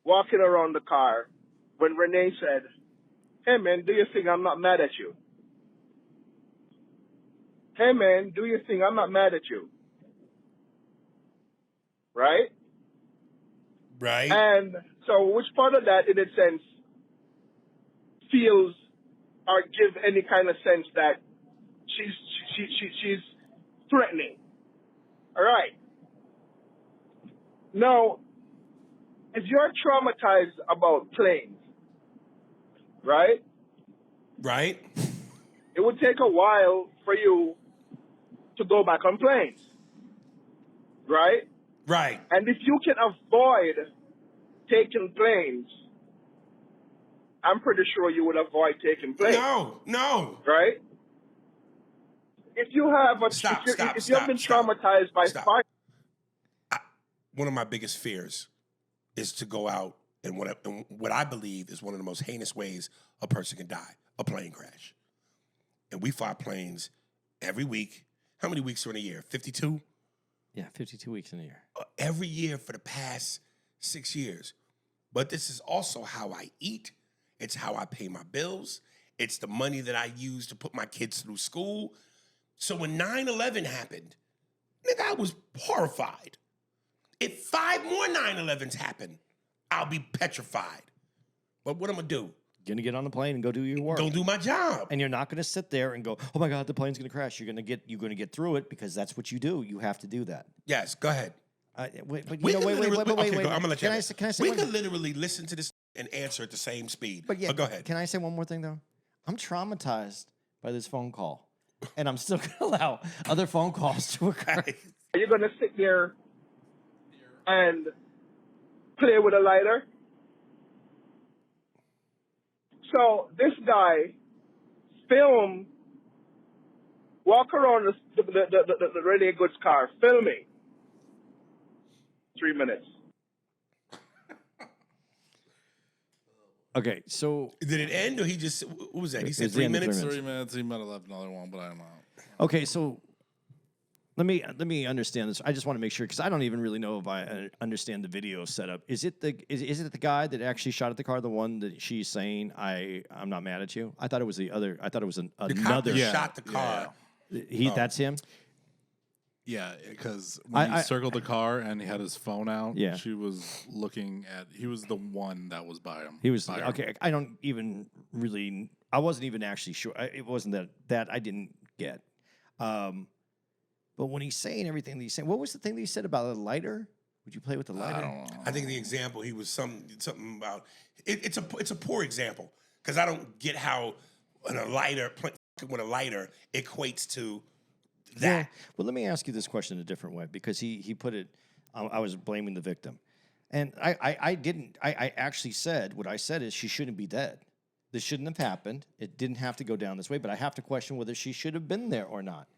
walking around the car when Renee said, "Hey, man, do you think I'm not mad at you? Hey, man, do you think I'm not mad at you?" Right? Right. And so which part of that, in a sense, feels or give any kind of sense that she's threatening? All right. Now, if you're traumatized about planes, right? Right. It would take a while for you to go back on planes, right? Right. And if you can avoid taking planes, I'm pretty sure you would avoid taking planes. No. Right? If you have if you've been traumatized by fire, one of my biggest fears is to go out and what I believe is one of the most heinous ways a person can die, a plane crash. And we fly planes every week. How many weeks are in a year? 52? Yeah, 52 weeks in a year. Every year for the past 6 years. But this is also how I eat. It's how I pay my bills. It's the money that I use to put my kids through school. So when 9/11 happened, nigga, I was horrified. If 5 more 9/11s happen, I'll be petrified. But what I'm gonna do? Gonna get on the plane and go do your work. Don't do my job. And you're not gonna sit there and go, "Oh my God, the plane's gonna crash." You're gonna get through it because that's what you do. You have to do that. Yes, go ahead. Wait, but We you know, can wait. literally- okay, Wait. go, I'm gonna let you. Can I have say? it. Can I say? We one can literally listen to this and answer at the same speed. But yeah, go ahead. Can I say one more thing though? I'm traumatized by this phone call, and I'm still gonna allow other phone calls to occur. Are you gonna sit there and play with a lighter? So this guy walk around the Renee Goods car, filming. 3 minutes. Okay, so Did it end or he just? What was that? He said was the 3 end of minutes. 3 3 minutes. He might have left another one, but I don't know. okay, so let me understand this. I just want to make sure because I don't even really know if I understand the video setup. Is it the guy that actually shot at the car, the one that she's saying I'm not mad at you? I thought it was the other. I thought it was The cop another. that shot the car. That's him. Yeah, because when I he circled the car and he had his phone out, Yeah. she was looking at. He was the one that was by him. He was by her. okay. I don't even really. I wasn't even actually sure. It wasn't that I didn't get. But when he's saying everything that he's saying, what was the thing that he said about a lighter? Would you play with the lighter? I don't know. I think the example he was something about it's a poor example because I don't get how when a lighter equates to that. Yeah. Well, let me ask you this question a different way because he put it. I was blaming the victim, and I didn't. I actually said what I said is she shouldn't be dead. This shouldn't have happened. It didn't have to go down this way. But I have to question whether she should have been there or not,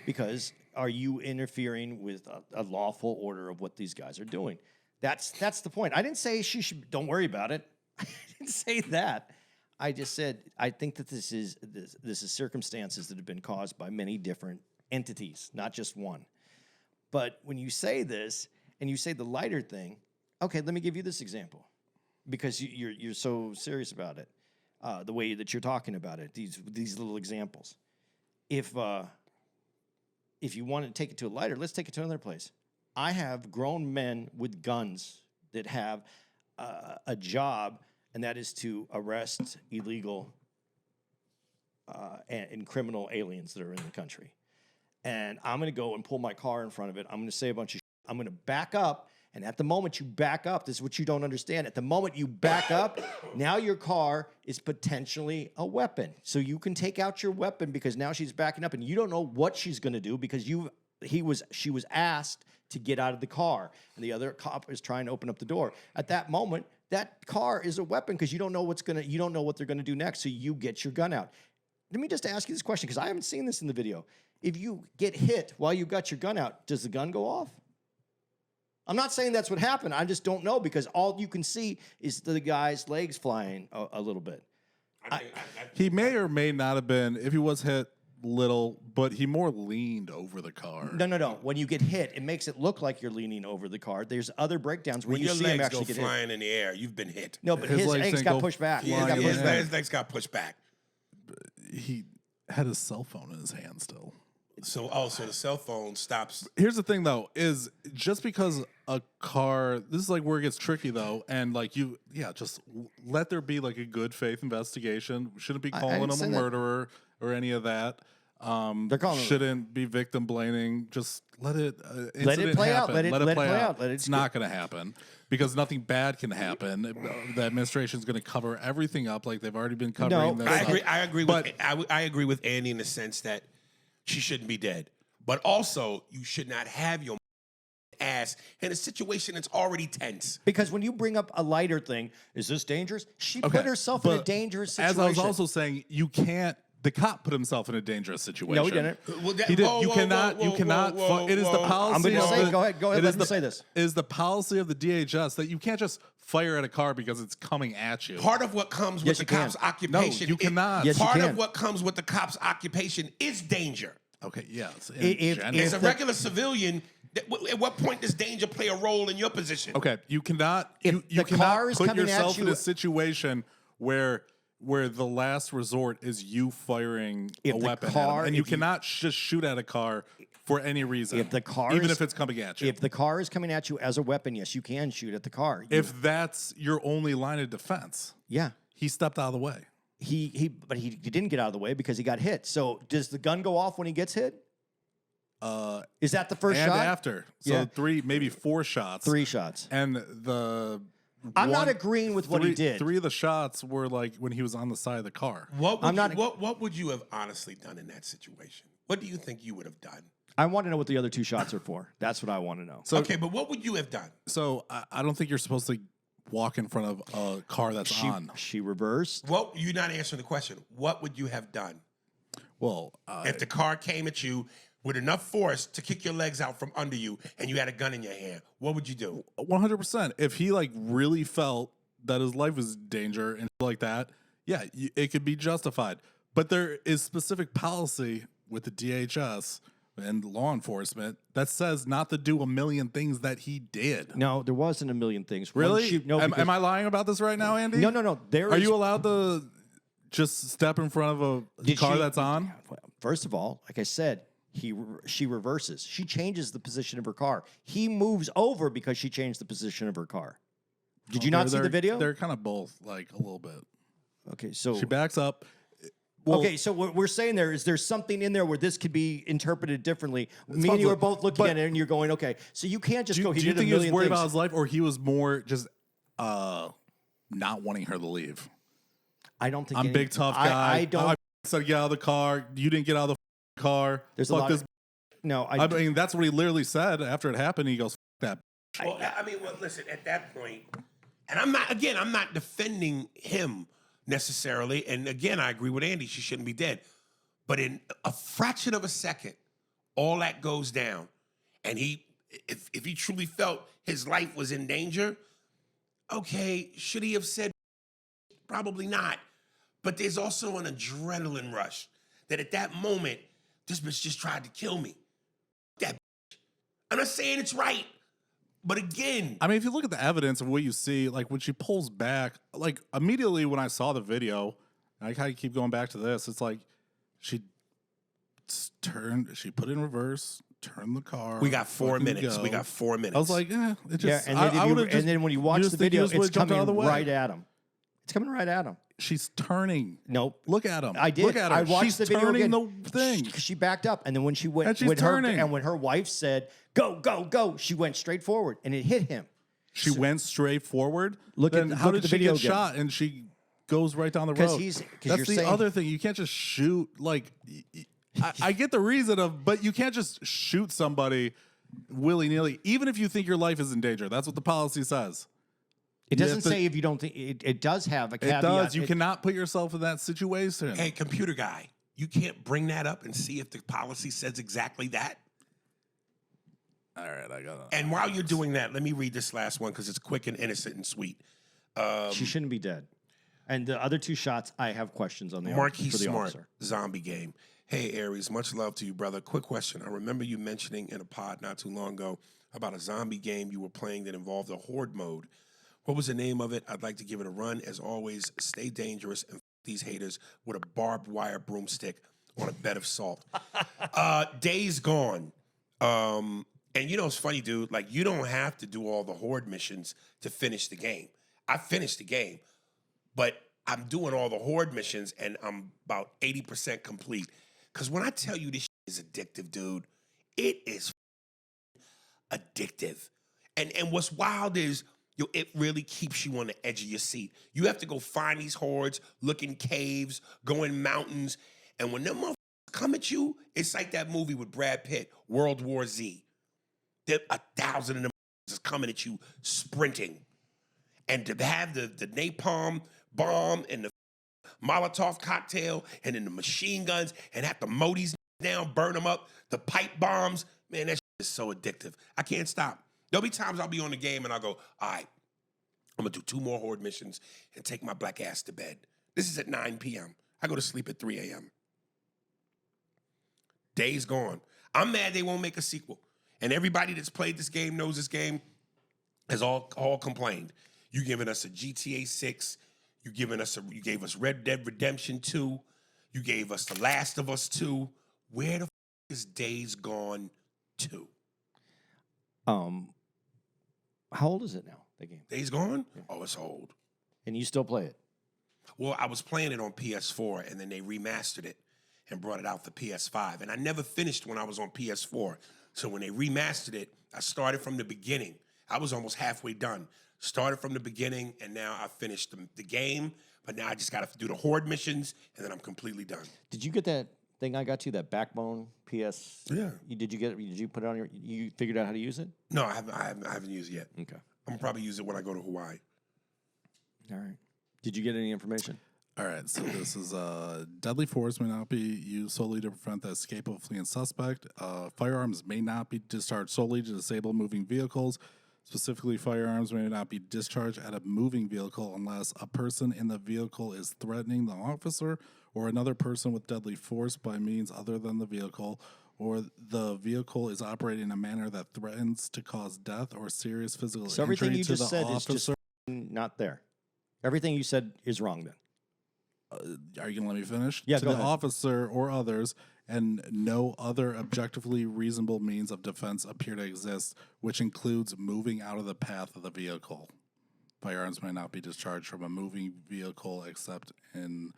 because are you interfering with a lawful order of what these guys are doing? That's the point. I didn't say she should. Don't worry about it. I didn't say that. I just said I think that this is circumstances that have been caused by many different entities, not just one. But when you say this and you say the lighter thing, okay, let me give you this example because you're so serious about it, the way that you're talking about it. These little examples. If you want to take it to a lighter, let's take it to another place. I have grown men with guns that have a job, and that is to arrest illegal and criminal aliens that are in the country. And I'm going to go and pull my car in front of it. I'm going to say a bunch of shit. I'm going to back up. And at the moment you back up, this is what you don't understand. At the moment you back up, now your car is potentially a weapon. So you can take out your weapon because now she's backing up and you don't know what she's going to do because she was asked to get out of the car. And the other cop is trying to open up the door. At that moment, that car is a weapon because you don't know what they're going to do next. So you get your gun out. Let me just ask you this question because I haven't seen this in the video. If you get hit while you got your gun out, does the gun go off? I'm not saying that's what happened. I just don't know because all you can see is the guy's legs flying a little bit. He may or may not have been, if he was hit little, but he more leaned over the car. No. When you get hit, it makes it look like you're leaning over the car. There's other breakdowns where When you your see him legs actually go get hit. flying in the air, you've been hit. No, but His his legs legs didn't got go pushed back. Yeah, flying his in. legs got pushed back. He had his cell phone in his hand still. So the cell phone stops. Here's the thing, though, is just because a car, this is like where it gets tricky, though, and like just let there be like a good faith investigation. We shouldn't be calling him a murderer or any of that. They're calling shouldn't be victim blaming. Just let it play out. happen. Let it play out. It's not going to happen because nothing bad can happen. The administration is going to cover everything up like they've already been covering this. I agree with Andy in the sense that she shouldn't be dead, but also you should not have your ass in a situation that's already tense. Because when you bring up a lighter thing, is this dangerous? She put herself in a dangerous situation. As I was also saying, you can't. The cop put himself in a dangerous situation. No, he didn't. He did. You cannot. It is the policy. I'm going to say. Go ahead. Let me say this. It is the policy of the DHS that you can't just fire at a car because it's coming at you. Part of what comes with the cop's occupation. No, you cannot. Yes, you part can. of what comes with the cop's occupation is danger. Okay. Yes. As a regular civilian, at what point does danger play a role in your position? Okay. You cannot. You the cannot car is put coming at yourself in you- a situation where the last resort is you firing a weapon at him. And you cannot just shoot at a car for any reason. If the car even is- if it's coming at you. If the car is coming at you as a weapon, yes, you can shoot at the car. If that's your only line of defense, yeah, he stepped out of the way. but he didn't get out of the way because he got hit. So does the gun go off when he gets hit? Is that the first And shot? after. So Yeah. 3, maybe 4 shots. 3 shots. And the I'm not agreeing with what he did. 3 of the shots were like when he was on the side of the car. What would I'm not- what would you have honestly done in that situation? What do you think you would have done? I want to know what the other 2 shots are for. That's what I want to know. So, Okay, but what would you have done? So I don't think you're supposed to walk in front of a car that's on. She reversed. What you're not answering the question. What would you have done Well, if the car came at you with enough force to kick your legs out from under you and you had a gun in your hand? What would you do? 100%. If he like really felt that his life was in danger and like that, yeah, it could be justified. But there is specific policy with the DHS and law enforcement that says not to do a million things that he did. No, there wasn't a million things. One Really? shoot- no, am because- I lying about this right now, Andy? No. There Are is- you allowed to just step in front of a Did car she- that's on? First of all, like I said, she reverses. She changes the position of her car. He moves over because she changed the position of her car. Did you not see the They're- video? They're kind of both, like a little bit. Okay, so She backs up. Well, okay, so what we're saying there is there's something in there where this could be interpreted differently. Me and you possible. are both looking But- at it, and you're going, okay. So you can't just go. He do you did think a he was million worried things. about his life, or he was more just not wanting her to leave? I don't think I'm any- big tough guy. I don't. I said get out of the car. You didn't get out of the car. There's a Fuck lot this. of- no, I mean, that's what he literally said after it happened. He goes, "F that." Well, I mean, well, listen, at that point, and I'm not defending him necessarily. And again, I agree with Andy. She shouldn't be dead. But in a fraction of a second, all that goes down. And if he truly felt his life was in danger, okay, should he have said? Probably not. But there's also an adrenaline rush that at that moment, this bitch just tried to kill me. That bitch. I'm not saying it's right. But again, I mean, if you look at the evidence of what you see, like when she pulls back, like immediately when I saw the video, I kind of keep going back to this. It's like she put it in reverse, turned the car. we got 4 fucking minutes. go. We got 4 minutes. I was like, it Yeah, just. and I then, would've just- and then when you watch just the think he video, just it's would've jumped coming out of the way. right at him. It's coming right at him. She's turning. Nope. Look at him. I did. Look at her. I watched She's the video turning again. the thing. She backed up, and then when she went, And she's when turning. and when her wife said, "Go, go, go," she went straight forward, and it hit him. She went straight forward. Look at then the- how look did at the she video get again. shot? And she goes right down the 'Cause road. he's- 'cause That's you're the saying- other thing. You can't just shoot. Like, I get the reason of, but you can't just shoot somebody willy nilly, even if you think your life is in danger. That's what the policy says. It You doesn't have to- say if you don't think it does have a It caveat. does. You cannot put yourself in that situation. hey, computer guy, you can't bring that up and see if the policy says exactly that. All right, I got it. And while you're doing that, let me read this last one because it's quick and innocent and sweet. She shouldn't be dead. And the other 2 shots, I have questions on the Marquis for the Smart, officer. zombie game. Hey, Aries, much love to you, brother. Quick question. I remember you mentioning in a pod not too long ago about a zombie game you were playing that involved a horde mode. What was the name of it? I'd like to give it a run. As always, stay dangerous and these haters with a barbed wire broomstick on a bed of salt. Days Gone. And you know, it's funny, dude. Like, you don't have to do all the horde missions to finish the game. I finished the game, but I'm doing all the horde missions and I'm about 80% complete. Because when I tell you this shit is addictive, dude, it is addictive. And what's wild is, it really keeps you on the edge of your seat. You have to go find these hordes, look in caves, go in mountains. And when them motherfuckers come at you, it's like that movie with Brad Pitt, World War Z. There 1,000 of them is coming at you sprinting. And to have the napalm bomb and the Molotov cocktail and then the machine guns and have to mow these down, burn them up, the pipe bombs, man, that shit is so addictive. I can't stop. There'll be times I'll be on the game and I'll go, all right, I'm going to do 2 more horde missions and take my black ass to bed. This is at 9 p.m. I go to sleep at 3 a.m. Days Gone. I'm mad they won't make a sequel. And everybody that's played this game knows this game has all complained. You giving us a GTA 6. You gave us Red Dead Redemption 2. You gave us The Last of Us 2. Where the is Days Gone 2? How old is it now? The game. Days Gone? Yeah. Oh, it's old. And you still play it? Well, I was playing it on PS4, and then they remastered it and brought it out for PS5. And I never finished when I was on PS4. So when they remastered it, I started from the beginning. I was almost halfway done. Started from the beginning, and now I finished the game. But now I just got to do the horde missions, and then I'm completely done. Did you get that thing I got you, that Backbone PS? Yeah. Did you get it? Did you put it on your? You figured out how to use it? No, I haven't used it yet. Okay. I'm gonna probably use it when I go to Hawaii. All right. Did you get any information? All right, so this is deadly force may not be used solely to prevent the escape of a fleeing suspect. Firearms may not be discharged solely to disable moving vehicles. Specifically, firearms may not be discharged at a moving vehicle unless a person in the vehicle is threatening the officer or another person with deadly force by means other than the vehicle, or the vehicle is operating in a manner that threatens to cause death or serious physical So everything injury you to just the said officer. is just not there. Everything you said is wrong then. Are you going to let me finish? Yeah, to go the ahead. officer or others, and no other objectively reasonable means of defense appear to exist, which includes moving out of the path of the vehicle. Firearms may not be discharged from a moving vehicle except in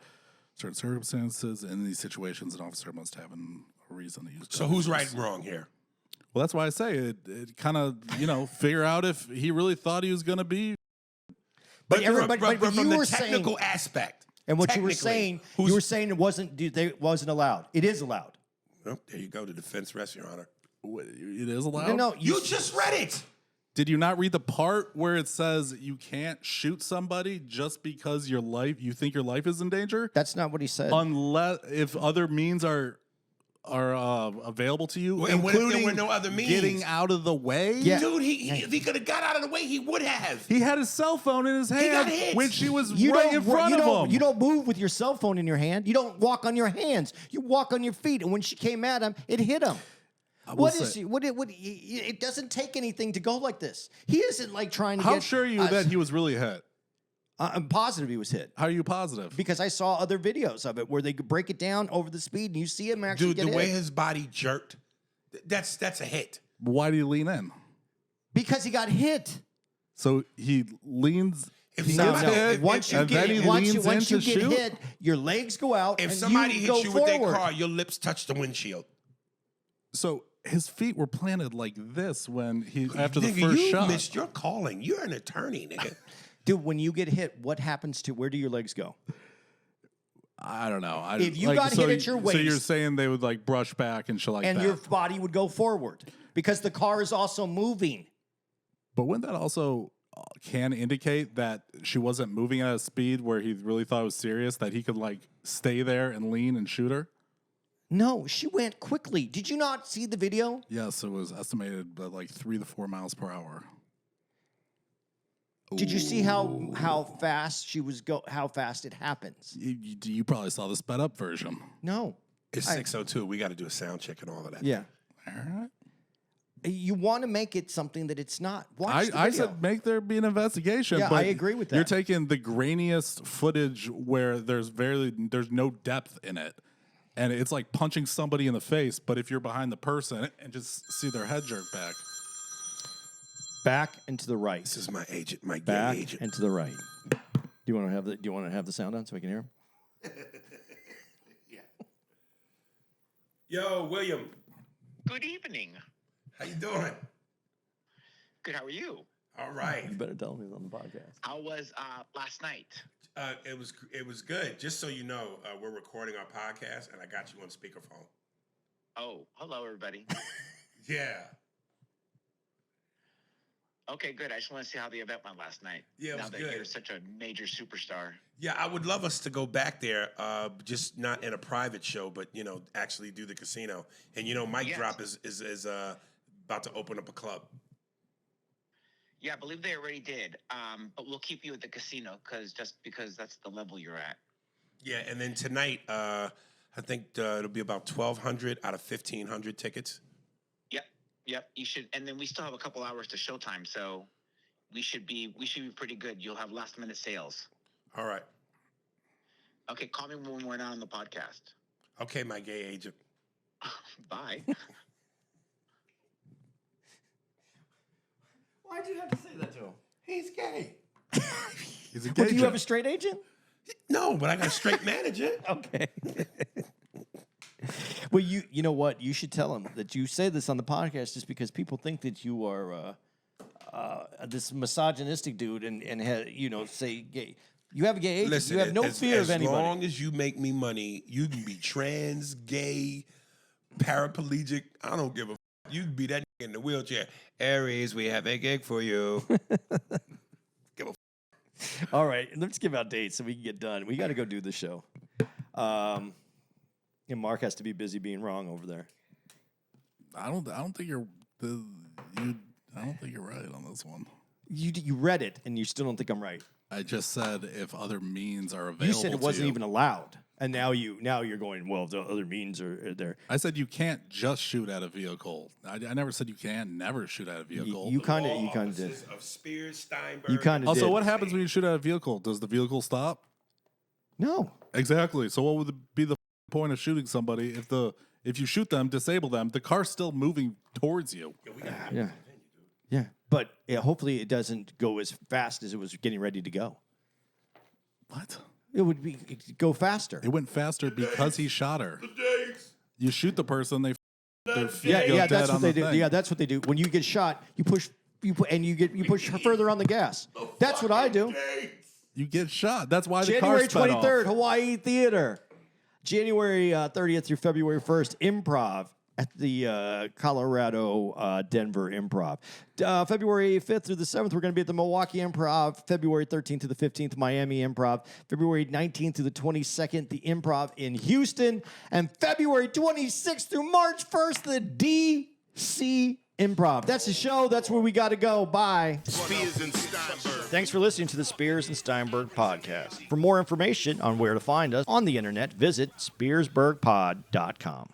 certain circumstances. In these situations, an officer must have a reason to use. So who's right and wrong here? Well, that's why I say it kind of, figure out if he really thought he was going to be. But everybody, but but from you the were technical saying, aspect. and what you were technically, saying, it wasn't allowed. It is allowed. Oh, there you go. The defense rests, Your Honor. It is allowed? No, You just read it. Did you not read the part where it says you can't shoot somebody just because you think your life is in danger? That's not what he said. Unless if other means are available to you, And what if there including were no other means? getting out of the way. Yeah. Dude, if he could have got out of the way, he would have. He had his cell phone in his got hand hit. when she was You right don't- in front you of don't- him. You don't move with your cell phone in your hand. You don't walk on your hands. You walk on your feet. And when she came at him, it hit him. What is he? It doesn't take anything to go like this. He isn't like trying to How get. sure are you that he was really hit? I'm positive he was hit How are you positive? because I saw other videos of it where they could break it down over the speed and you see him actually Dude, get the hit. way his body jerked, that's a hit. Why do you lean in? Because he got hit. So he leans. If he somebody- gets hit, if- Once you and then get he once leans you in to get shoot? hit, your legs go out. If and somebody you hits go you with their forward. car, your lips touch the windshield. So his feet were planted like this when he after the Nigga, first you shot. missed your calling. You're an attorney, nigga. Dude, when you get hit, what happens to where do your legs go? I don't know. If you got hit at your so you're waist- saying they would like brush back and shit like And that. your body would go forward because the car is also moving. But wouldn't that also can indicate that she wasn't moving at a speed where he really thought it was serious, that he could like stay there and lean and shoot her? No, she went quickly. Did you not see the video? Yes, it was estimated at like 3 to 4 miles per hour. Did you see how fast she was how fast it happens? You probably saw the sped up version. No. It's 6:02. We got to do a sound check and all of that. Yeah. All right. You want to make it something that it's not. Watch the I video. said make there be an investigation. Yeah, but I agree with You're that. taking the grainiest footage where there's no depth in it. And it's like punching somebody in the face, but if you're behind the person and just see their head jerk back. Back and to the right. This is my agent, my gay Back agent. and to the right. Do you want to have the sound on so we can hear him? Yo, William, Good evening. how you doing? Good. How are you? All right. You better tell him he's on the podcast. How was last night? It was good. Just so you know, we're recording our podcast, and I got you on speakerphone. Oh, hello, everybody. Yeah. Okay, good. I just want to see how the event went last night. Yeah, it now was that good. you're such a major superstar. Yeah, I would love us to go back there, just not in a private show, but actually do the casino. And Mike Yes. Drop is about to open up a club. Yeah, I believe they already did. But we'll keep you at the casino because that's the level you're at. Yeah, and then tonight, I think it'll be about 1,200 out of 1,500 tickets. Yep. You should, and then we still have a couple hours to showtime, so we should be pretty good. You'll have last minute sales. All right. Okay, call me when we're not on the podcast. Okay, my gay agent. Bye. Why'd you have to say that to him? He's gay. He's a Well, gay do you have a chick. straight agent? No, but I got a straight manager. Okay. Well, you know what? You should tell him that you say this on the podcast just because people think that you are this misogynistic dude and say gay. You have a gay agent. Listen, you have no fear of anybody. As long as you make me money, you can be trans, gay, paraplegic. I don't give a f. You can be that in the wheelchair. Aries, we have a gig for you. Give a f. All right, let's give out dates so we can get done. We got to go do the show. And Mark has to be busy being wrong over there. I don't think you're I don't think you're right on this one. You read it and you still don't think I'm right. I just said if other means are available. You said it wasn't to you. even allowed, and now you're going. Well, the other means are there. I said you can't just shoot at a vehicle. I never said you can never shoot at a vehicle. You kind of did. Of Spears, Steinberg. You kind of Also, did. what happens when you shoot at a vehicle? Does the vehicle stop? No. Exactly. So what would be the point of shooting somebody if you shoot them, disable them, the car's still moving towards you? Yeah. Yeah. But hopefully it doesn't go as fast as it was getting ready to go. What? It would go faster. It went faster because he shot her. You shoot the person, their feet go Yeah, dead that's what on they the do. thing. Yeah, that's what they do. When you get shot, you push further on the gas. That's what I do. You get shot. That's why the January car sped 23rd, off. Hawaii Theater. January 30th through February 1st, Improv at the Colorado Denver Improv. February 5th through the 7th, we're going to be at the Milwaukee Improv. February 13th to the 15th, Miami Improv. February 19th to the 22nd, the Improv in Houston. And February 26th through March 1st, the DC Improv. That's the show. That's where we got to go. Bye. Spears and Steinberg. Thanks for listening to the Spears and Steinberg podcast. For more information on where to find us on the internet, visit spearsburgpod.com.